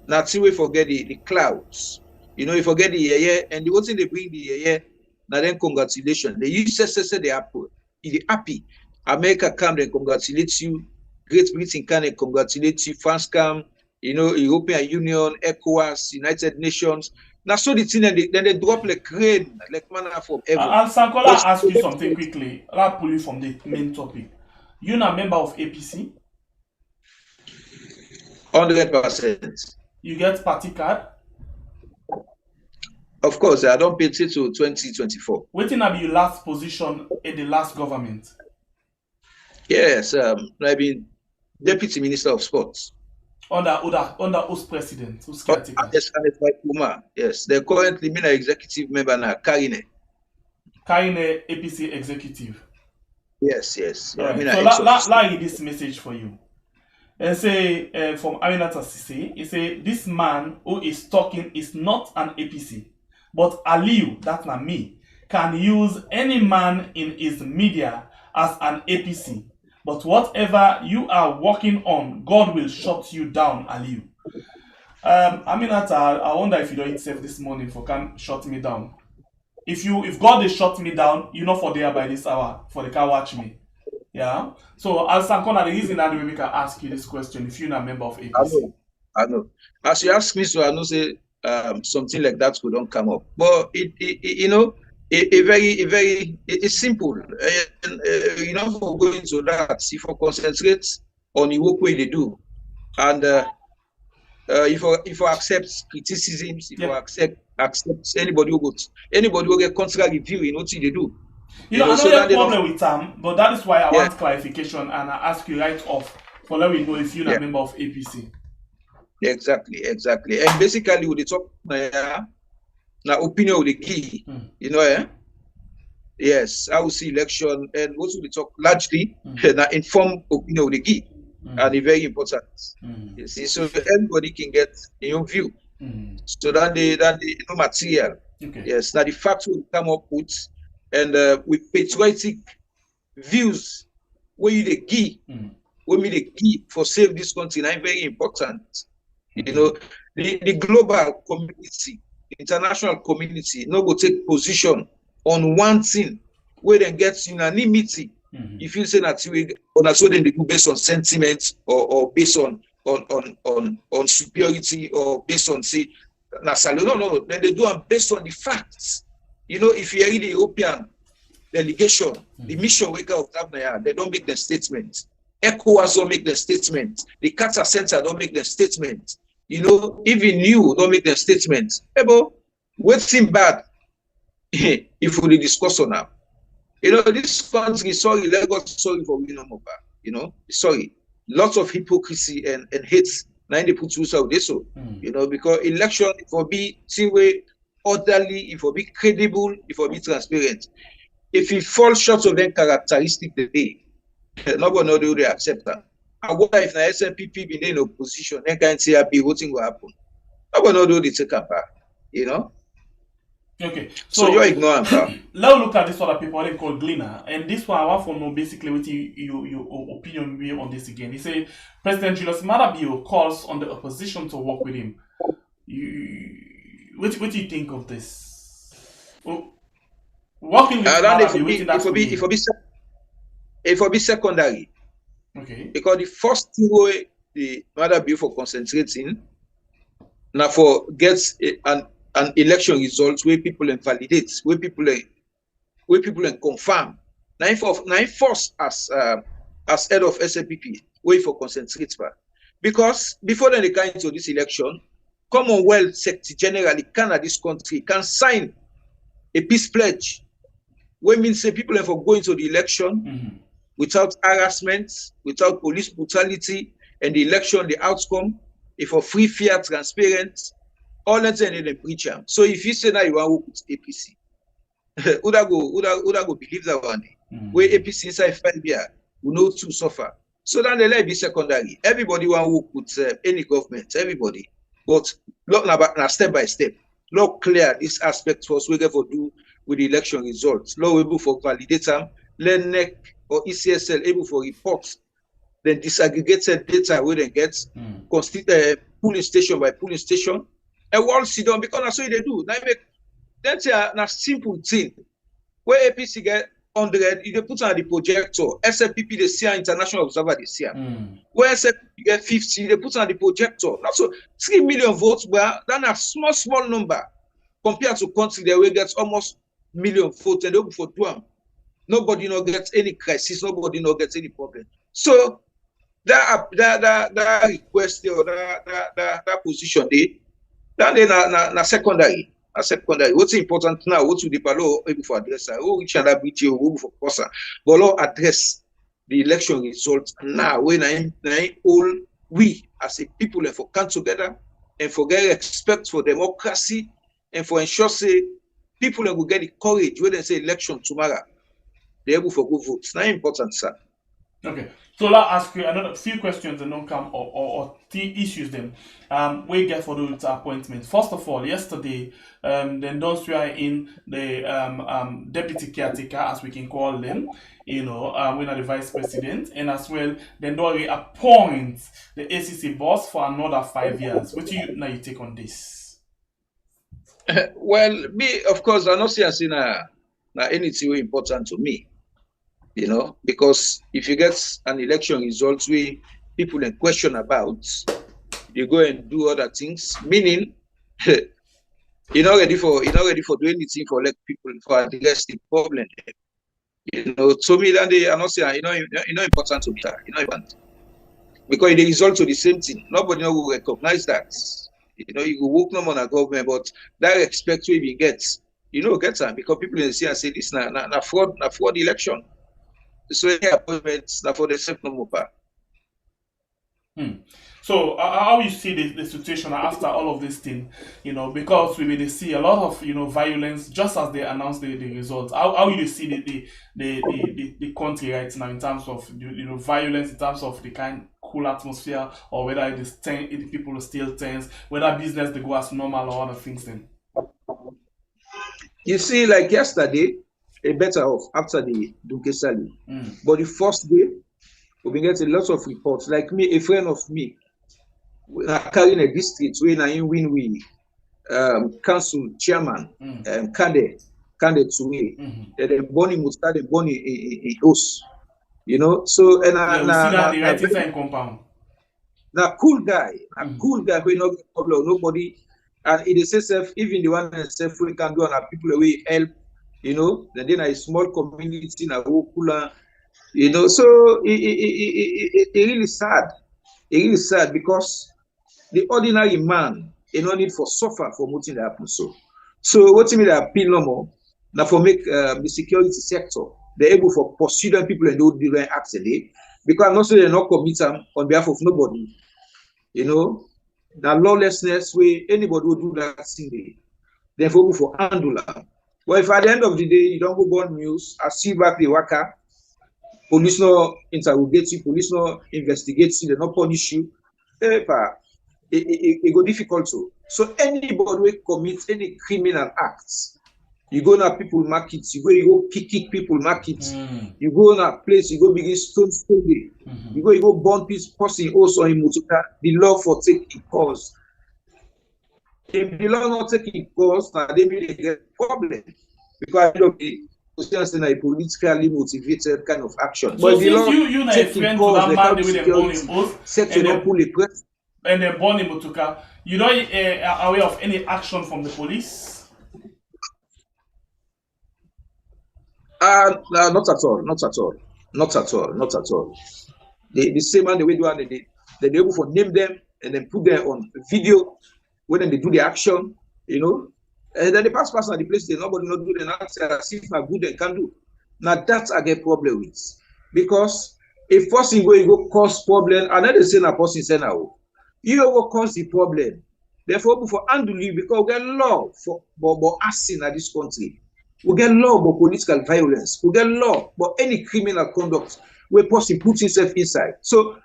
now we forget the clouds. You forget the and the one thing they bring the now then congratulations. They use say they are happy. America come and congratulate you. Great Britain can and congratulate you. France come, European Union, ECOWAS, United Nations. Now so the thing then they drop like rain, like manna from heaven. And Sankola ask you something quickly. I'll pull you from the main topic. You're not a member of APC? 100%. You get party card? Of course, I don't pay till 2024. Waiting to be your last position in the last government? Yes, I've been Deputy Minister of Sports. Under whose president? Who's caretaker? Yes, they're currently been an executive member now, Karine. Karine, APC executive. Yes. Right. So let this message for you. And say from Aminata Sise, he say this man who is talking is not an APC, but Aliu, that's not me, can use any man in his media as an APC. But whatever you are working on, God will shut you down, Aliu. I wonder if you don't eat safe this morning for can shut me down. If God is shut me down, you know for there by this hour, for the car watch me. Yeah. So as Sankona, the reason that we can ask you this question, if you're not a member of APC. I know. As you ask me, so I know say something like that could don't come up. But it's simple. And for going to that, if you concentrate on the work way they do, and if you accept criticisms, if you accept anybody who get contrary view, what they do. I know you have problem with Tam, but that is why I want clarification, and I ask you right off for let me know if you're a member of APC. Exactly. And basically, with the talk, now opinion with the key, yes, I will see election, and what we talk largely, now inform opinion with the key, and it's very important. You see, so everybody can get your view. So that the material, yes, now the facts will come up with, and with patriotic views, where you the key, the key for save this country, now very important. The global community, international community, will take position on one thing where they get unanimity. If you say that so then they do based on sentiment or based on superiority or based on no, then they do it based on the facts. If you read the European delegation, the mission worker of Tabnaya, they don't make the statement. ECOWAS don't make the statement. The Qatar Center don't make the statement. Even you don't make the statement. What's in bad if we discuss on now? This country, sorry, Lagos, sorry for winning over. Sorry. Lots of hypocrisy and hate. Now they put you out this because election, it will be way orderly, it will be credible, it will be transparent. If it falls short of that characteristic today, nobody know they accept that. I wonder if the SNPP be in opposition, then can say be voting will happen. Nobody know they take up, Okay, so you're ignorant. Let's look at this other people they call Gleaner, and this one I want to know basically what your opinion be on this again. He said President Julius Maada calls on the opposition to work with him. What do you think of this? Working with Maada it will be secondary. Okay. Because the first thing where the Maada for concentrating now for gets an election result where people invalidate, where people confirm. Now first as head of SNPP, wait for concentrate for. Because before they come into this election, Commonwealth Secretary General Canada, this country can sign a peace pledge. When means say people for going to the election without harassment, without police brutality, and the election, the outcome, if for free, fair, transparent, all that in the preacher. So if you say that you want to work with APC, would I go believe that one? Where APC inside 5 years, we know to suffer. So then the let be secondary. Everybody want to work with any government, everybody. But look now step by step. Look clear this aspect for us we get for do with the election results. Low able for validate them, learn NEC or ECSL able for reports, then disaggregated data we then get polling station by polling station. And we all sit down because that's what they do. Now make that's a simple thing. Where APC get 100, they put on the projector. SNPP they see international observer they see. Where SNPP get 50, they put on the projector. Not so 3 million votes, but that's a small number compared to country that we get almost million votes and they go for Duam. Nobody no gets any crisis, nobody no gets any problem. So that request or that position they na secondary. What's important now? What's the Ballot able for address? Which other bridge able for course? Ballot address the election results now. When I all we as a people and for come together and for get respect for democracy and for ensure say people will get the courage when they say election tomorrow. They able for go vote. It's not important, sir. Okay, so I'll ask you another few questions and don't come or issues them. We get for the appointment. First of all, yesterday, then those were in the deputy caretaker, as we can call them, we are the vice president, and as well, then they appoint the ACC boss for another 5 years. What do you now you take on this? Well, me, of course, I not see as in anything important to me, because if you get an election result where people in question about, you go and do other things, meaning you're not ready for doing anything for let people for address the problem. To me, then they are not saying, important to me, important. Because the result of the same thing, nobody will recognize that. You will work no more on government, but that respect we even get, get that because people in see and say this na fraud election. So any appointments na for the same no more. So how you see the situation after all of this thing, because we may see a lot of violence just as they announced the results. How you see the country right now in terms of violence, in terms of the kind cool atmosphere, or whether it is the people are still tense, whether business they go as normal or other things then. You see, like yesterday, a better off after the Dunkesali. But the first day, we been getting lots of reports. Like me, a friend of me, carrying a district where I win council chairman, Kande Tue, the Bonnie Musta, the Bonnie in Os, So and we see that the right inside compound. Now cool guy, we no problem, nobody, and it is self even the one self we can do and people away help, then a small community na Okula. So it really sad. It really sad because the ordinary man, no need for suffer for what that happens. So what me that appeal no more now for make the security sector they're able for pursue them people and do the right acts because I'm not saying they're not commit them on behalf of nobody. That lawlessness way anybody will do that thing. Therefore, for handle. Well, if at the end of the day you don't go burn news, I see back the worker. Police no interrogate you, police no investigate you, they not punish you. It go difficult to. So anybody will commit any criminal acts, you go na people markets, you go kick people markets, you go na place, you go begin stone, you go burn person also in Mutuka, the law for taking cause. If the law not taking cause, now they will get problem because of the a politically motivated kind of action. So but since you na a friend to that man they will born in both and then born in Mutuka, you don't aware of any action from the police? No, not at all. The same man the way they able to name them and then put them on video when they do the action, and then the past person at the place they nobody not do the answer if na good they can do. Now that's I get problem with because if person go cause problem, another say na person say now you go cause the problem. Therefore, for handle you because we get law for asking at this country. We get law about political violence. We get law about any criminal conduct where person puts himself inside. So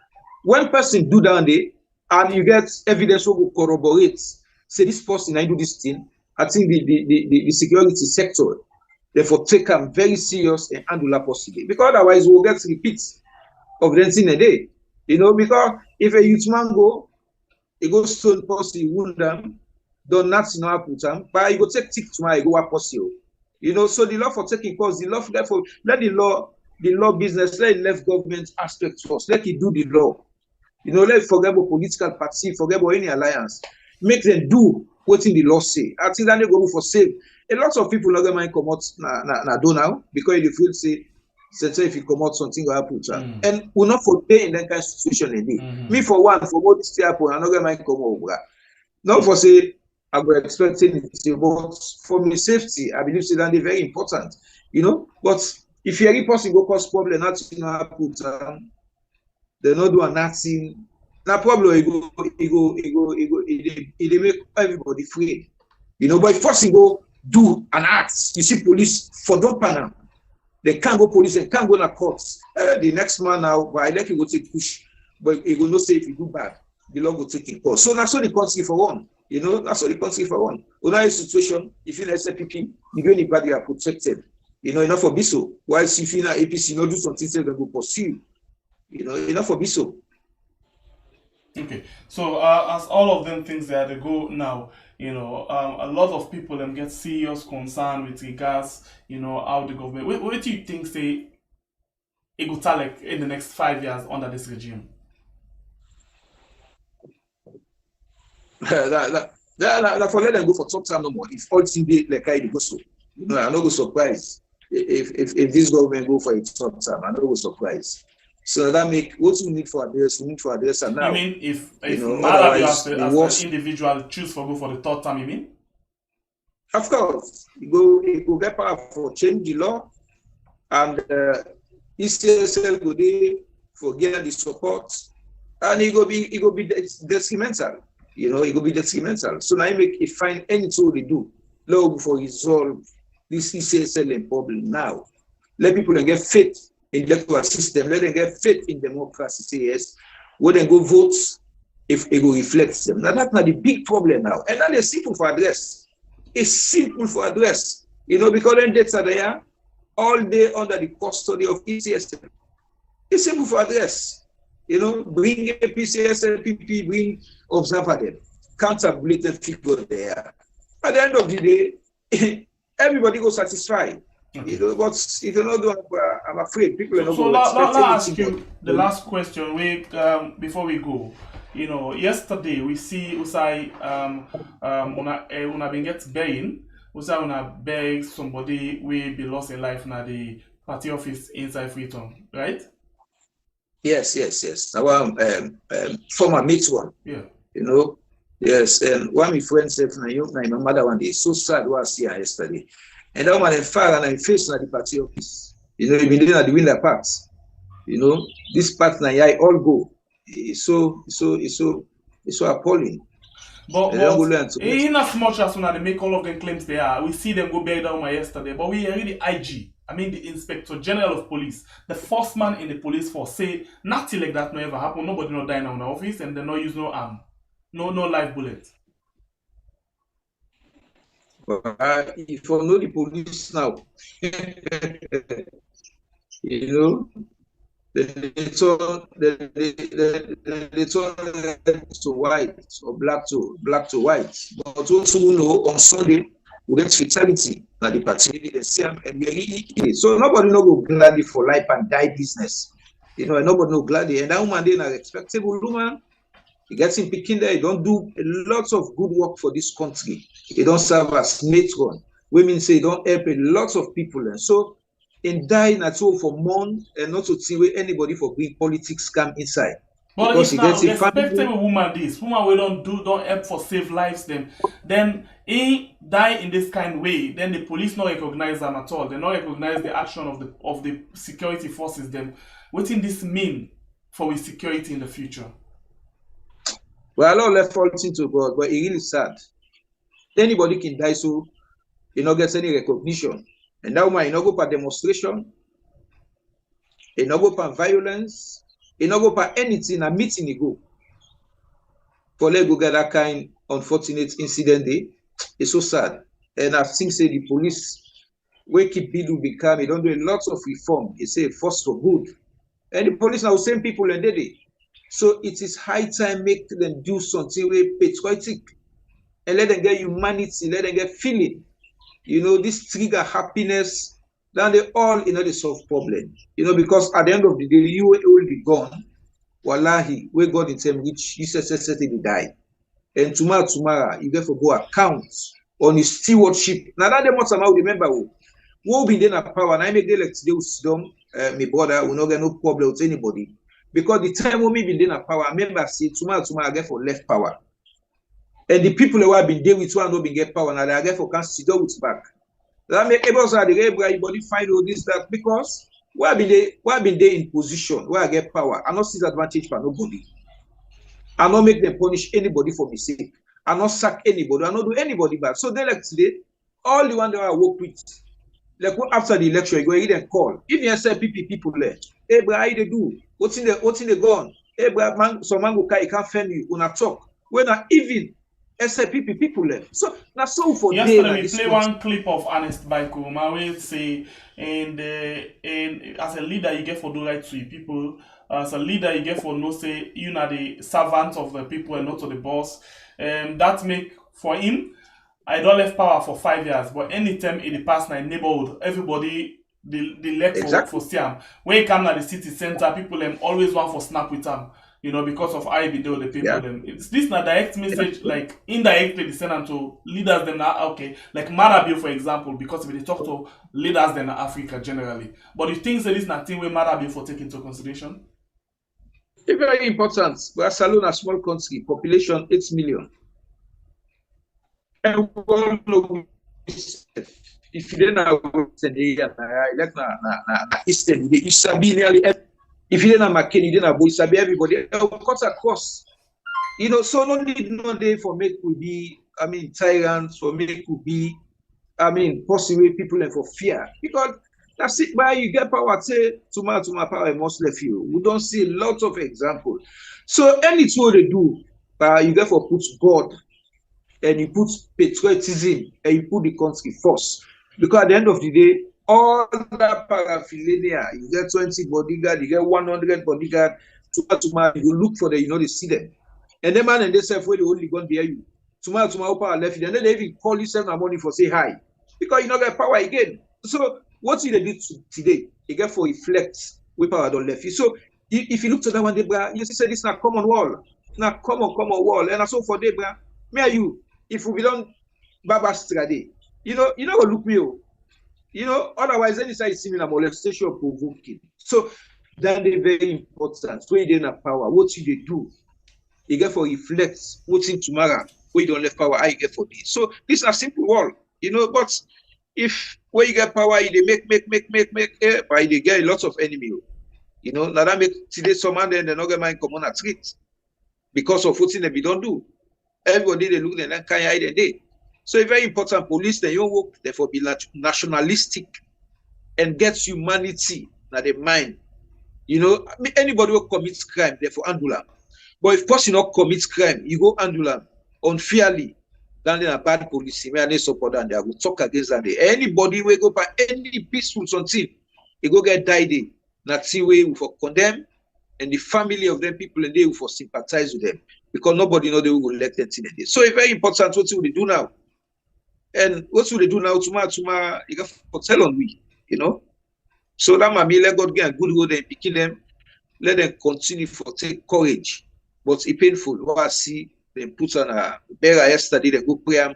when person do down there and you get evidence will corroborate, say this person I do this thing, I think the security sector therefore take them very serious and handle that possibly. Because otherwise we'll get repeats of the thing a day. Because if a youth man go, he goes stone person, wound them, don't nothing happen to them, but he go take tick tomorrow, he go up possible. So the law for taking cause, the law for therefore let the law business, let left government aspect first, let it do the law. Let forget about political party, forget about any alliance, make them do what in the law say. I think that they go for save. A lot of people not going to come out na do now because they feel say if you come out something will happen to them. And we're not for day in that kind of situation. Me for one, for what this happen, I'm not going to come over. Not for say I go expecting it, but for me safety, I believe that they're very important. But if you're a person go cause problem, nothing happen to them, they're not doing nothing. Now problem it make everybody afraid. But first you go do an act, you see police for don't panel. They can't go police, they can't go to courts. The next man now, well, I like you go take push, but he will not say if you do bad, the law will take in court. So that's what the country for one. You know, that's what the country for one. Another situation, if you're in SPP, you go anybody are protected. You know, enough for BISO. While if you're in APC, not do something, they will pursue. You know, enough for BISO. Okay, so as all of them things that they go now, you know, a lot of people get serious concern with regards, you know, how the government. What do you think say it will tell like in the next 5 years under this regime? That for let them go for top time no more. If all things be like I go so, you know, I'm not go surprised if this government go for a top time. I'm not go surprised. So that make what we need for address. We need for address and now. You mean if you know, Malawi as an individual choose for go for the third time? You mean? Of course, you go get power for change the law, and ECSL go there for get the support, and it go be detrimental. You know, it will be detrimental. So now you make it find any tool they do. Law for resolve this ECSL problem now. Let people get faith in the electoral system. Let them get faith in democracy. Say yes. When they go vote, if it will reflect them. Now that's not the big problem now. And now it's simple for address. It's simple for address. You know, because then data there all day under the custody of ECSL. It's simple for address. You know, bring a PCSL, PP, bring observer them, counter-blatant figure there. At the end of the day, everybody goes satisfied. Okay. You know, but if you not do, I'm afraid people are not going to expect anything. I'll ask you the last question before we go. You know, yesterday we see Usai una been get bail. Usai una beg somebody will be lost in life na the party office inside Freetown, right? Yes. Our former mate one. Yeah. You know, yes. And one of my friends said, my mother one day, so sad was here yesterday. And that one in far and I faced at the party office. You know, been doing at the window part. You know, this part now I all go. It's so appalling. But in as much as when they make all of them claims they are, we see them go back down yesterday. But we are really IG. I mean, the Inspector General of Police, the first man in the police force, say nothing like that never happen. Nobody not die in the office, and they not use no arm, no live bullet. If you know the police now, you know, they turn to white or black to white. But also know on Sunday we get fatality at the party, the same, and really, so nobody no go gladly for life and die business. You know, and nobody no gladly. And that woman then a respectable woman. He gets in picking there. He don't do lots of good work for this country. He don't serve as matron. Women say he don't help a lot of people. And so in dying at all for month and not to see where anybody for big politics come inside. But because if now respectable woman this woman we don't help for save lives then he die in this kind of way, then the police not recognize them at all. They not recognize the action of the security forces. Then what in this mean for with security in the future? Well, Allah left all things to God, but it really sad. Anybody can die so you not get any recognition. And that woman, you not go for demonstration, you not go for violence, you not go for anything, a meeting you go. For let go get that kind of unfortunate incident day, it's so sad. And I think say the police where keep people become, they don't do a lot of reform. It's say force for good. And the police now same people and they. So it is high time make them do something really patriotic and let them get humanity, let them get feeling. You know, this trigger happiness, then they all, you know, they solve problem. You know, because at the end of the day, you will be gone. Wallahi, where God in time which Jesus said he die. And tomorrow, you get to go account on his stewardship. Now that they must somehow remember who will be then a power. And I make the like today with them, my brother will not get no problem with anybody. Because the time when we been in a power, I remember say tomorrow I get for left power. And the people who have been there with one don't get power now, they get for can sit down with back. That make able to everybody find all this that because why been there in position where I get power, I not see advantage for nobody. I not make them punish anybody for mistake. I not sack anybody, I not do anybody bad. So they like today, all the one that I work with, like after the election, you go read and call. If you say people there, hey bro, how they do? What's in the gun? Hey bro, man, some man go you can't fend you, una talk. When not even SLPP people left. So now so for yesterday we play one clip of Ernest Baiko. We say and as a leader you get for do right to people. As a leader you get for no say you are the servant of the people and not to the boss. That make for him. I don't left power for 5 years, but anytime in the past night neighborhood, everybody they left for Siam. When he come to the city center, people always want for snap with them. You know, because of I be the people them. It's this not direct message, like indirectly they send them to leaders them now, okay. Like Marabio, for example, because we talk to leaders them in Africa generally. But you think that this not thing where Marabio for take into consideration? It's very important. We are Salon, a small country, population 8 million. And we all know if you didn't have Western area, like Eastern, you sabi nearly if you didn't have McKinney, you didn't have boys, sabi everybody cuts across. You know, so no need no day for make we be, I mean, tyrants, for make we be, I mean, possibly people and for fear. Because that's it, why you get power, say, to my power must left you. We don't see lots of examples. So anything they do, you get for put God and you put patriotism and you put the country first. Because at the end of the day, all that paraphernalia, you get 20 bodyguard, you get 100 bodyguard, you look for them, you know, they see them. And then man and they say, where the only gun bear you. Tomorrow power left you. And then they even call you 7 money for say hi. Because you don't get power again. So what you do today, you get for reflect with power don't left you. So if you look to that one day, you see this is not common wall. Not common wall. And also for day, me and you, if we don't Baba Strade, you know, look me, you know, otherwise any side see me a molestation provoking. So that is very important. So you don't have power, what you do, you get for reflect what's in tomorrow, where you don't have power, I get for this. So this is a simple wall, you know, but if where you get power, they make, but they get lots of enemy. You know, now that make today some man then the not mind come on a treat because of what's in them we don't do. Everybody they look and then can't hide the day. So it's very important. Police they don't work therefore be nationalistic and get humanity in their mind. You know, anybody who commits crime therefore handle them. But if person not commits crime, you go handle them unfairly. Then they are bad police. Me and they support them. They will talk against that. Anybody will go by any peaceful something, they go get died. Not see way for condemn, and the family of them people and they will for sympathize with them because nobody know they will elect them today. So it's very important what they do now. And what will they do now? Tomorrow, you got for tell on we, you know. So that might let God get a good road and picking them, let them continue for take courage. But it's painful. What I see them put on a better yesterday, they go pray, then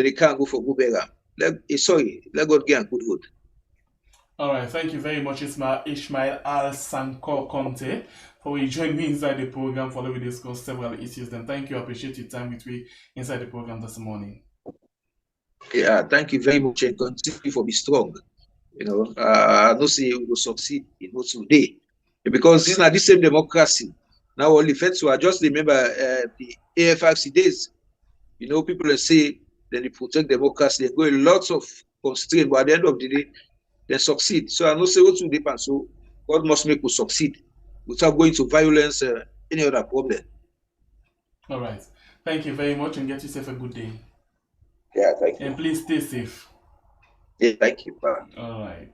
they can't go for go better. Let God get a good road. All right, thank you very much, Ishmael Al-Sankor Conte, for joining me inside the program for we discuss several issues. Then thank you, I appreciate your time with me inside the program this morning. Yeah, thank you very much and continue for be strong. You know, I don't say we will succeed in what today because this is not the same democracy. Now only first I just remember the AFRC days. You know, people say that they protect democracy, they go in lots of constraints, but at the end of the day, they succeed. So I don't say what to depend. So God must make us succeed without going to violence, any other problem. All right. Thank you very much and get yourself a good day. Yeah, thank you. And please stay safe. Yeah, thank you. Bye. All right.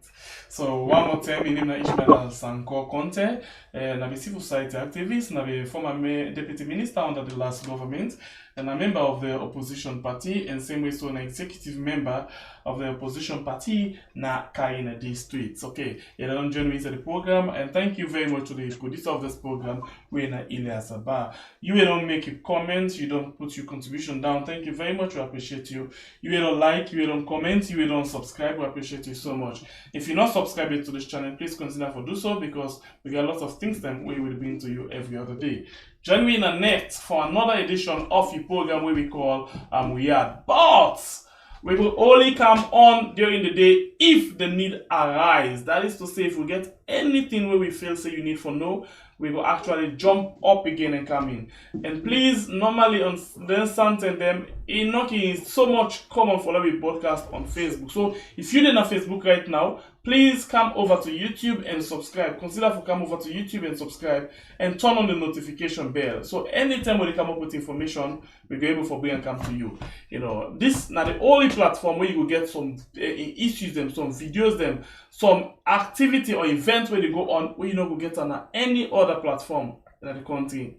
So one more time, my name is Ishmael Al-Sankor Conte, and I'm a civil society activist, and I'm a former deputy minister under the last government, and a member of the opposition party, and same way so an executive member of the opposition party na Karina District. Okay, you don't join me in the program, and thank you very much to the producer of this program, Wena Elias Abba. You don't make your comments, you don't put your contribution down. Thank you very much, we appreciate you. You don't like, you don't comment, you don't subscribe, we appreciate you so much. If you're not subscribed to this channel, please consider for do so because we got lots of things that we will bring to you every other day. Join me in the next for another edition of the program where we call We Are Bots. We will only come on during the day if the need arise. That is to say, if we get anything where we feel say you need for know, we will actually jump up again and come in. And please, normally on then something them is so much common for we podcast on Facebook. So if you're in a Facebook right now, please come over to YouTube and subscribe. Consider to come over to YouTube and subscribe and turn on the notification bell. So anytime when they come up with information, we'll be able to bring and come to you. You know, this now the only platform where you will get some issues, them, some videos, them, some activity or event where they go on where you know go get on any other platform in the country.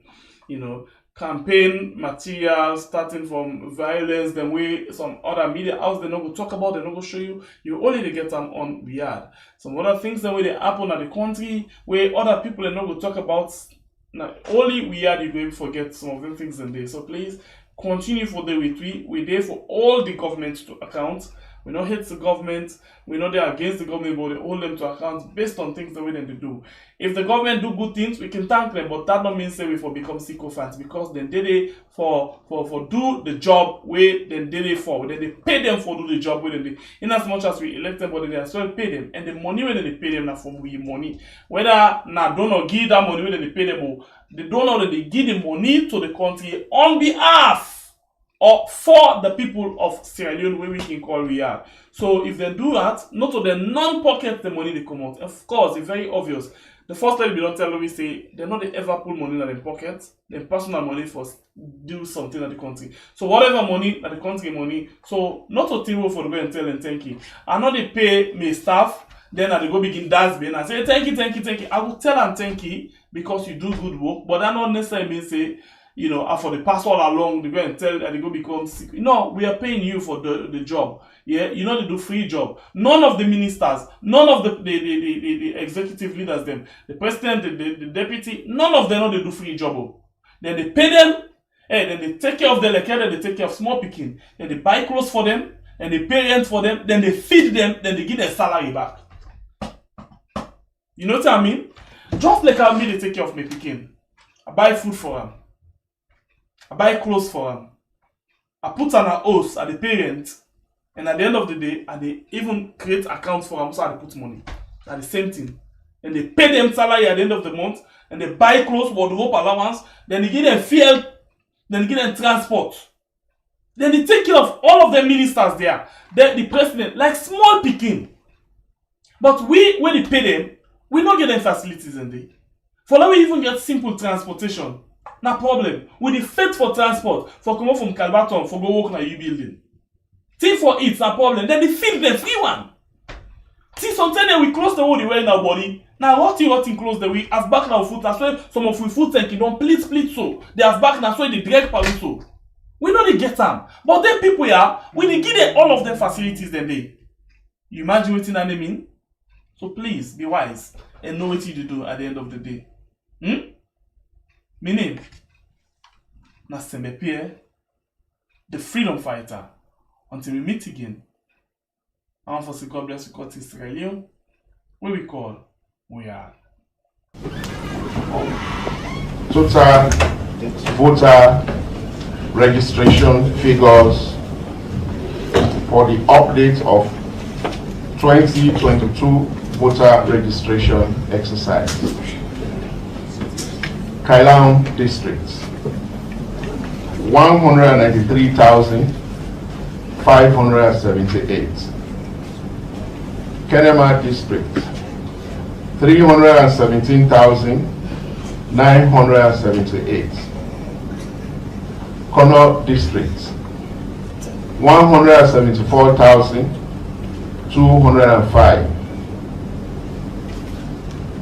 You know, campaign materials starting from violence, then we some other media house they not go talk about, they not go show you. You only they get them on Weird. Some other things that way they happen at the country where other people they not go talk about. Now only Weird you going to forget some of the things in there. So please continue for the with we there for all the governments to account. We not hate the government, we know they're against the government, but they hold them to account based on things the way they do. If the government do good things, we can thank them, but that don't mean say we for become sycophants, because then they for do the job where then they for. Then they pay them for do the job where they in as much as we elect them, but they as well pay them. And the money when they pay them now from we money. Whether now donor give that money when they pay them, or the donor that they give the money to the country on behalf or for the people of Sierra Leone, where we can call we are. So if they do that, not to the non-pocket the money they come out. Of course, it's very obvious. The first time we don't tell them, we say they're not they ever pull money in their pocket, their personal money for do something at the country. So whatever money at the country money, so not to table for the go and tell them thank you. I know they pay me staff, then I go begin dance and I say thank you. I will tell them thank you because you do good work, but that not necessarily mean say, you know, for the pass all along, they go and tell that they go become sick. No, we are paying you for the job. Yeah, you know they do free job. None of the ministers, none of the executive leaders, them, the president, the deputy, none of them know they do free job. Then they pay them, and then they take care of the like they take care of small picking. Then they buy clothes for them, and they pay rent for them, then they feed them, then they give their salary back. You know what I mean? Just like how me they take care of my picking. I buy food for them. I buy clothes for them. I put on a house at the parent, and at the end of the day, and they even create accounts for them, so I put money. At the same thing. And they pay them salary at the end of the month, and they buy clothes, wardrobe allowance, then they give them fuel, then they give them transport. Then they take care of all of the ministers there, the president, like small picking. But we, when they pay them, we don't get them facilities in there. For now, we even get simple transportation. No problem. With the fit for transport, for come from Calvaton, for go work na U building. Thing for it, no problem. Then they feed them free one. See, sometimes we close the whole the way in our body. Now, what thing close the way? As back now foot, that's why some of we food tank don't split so. They have back now, so they direct power so. We know they get them. But then people here, we they give them all of them facilities then they. You imagine what I mean? So please, be wise and know what you do at the end of the day. Meaning, Nasembe the freedom fighter. Until we meet again. I'm for the God bless you, God Sierra Leone, where we call we are. Total voter registration figures for the update of 2022 voter registration exercise. Kailam District, 193,578. Kenema District, 317,978. Kono District, 174,205.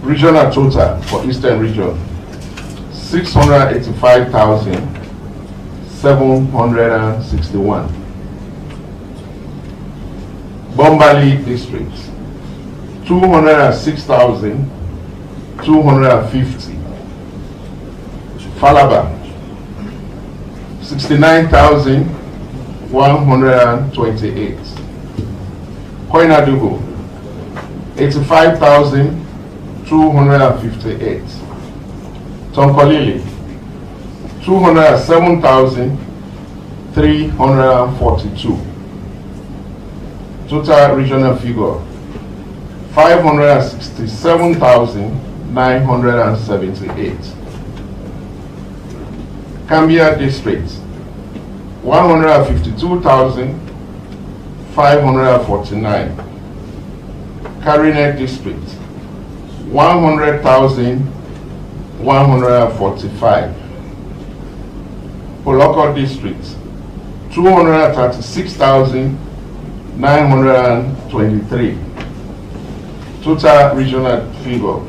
Regional total for Eastern Region, 685,761. Bombali District, 206,250. Falaba, 69,128. Koinadugu, 85,258. Tonkolili, 207,342. Total regional figure, 567,905. 978. Cambia District, 152,549. Karinet District, 100,145. Poloko District, 236,923. Total regional figure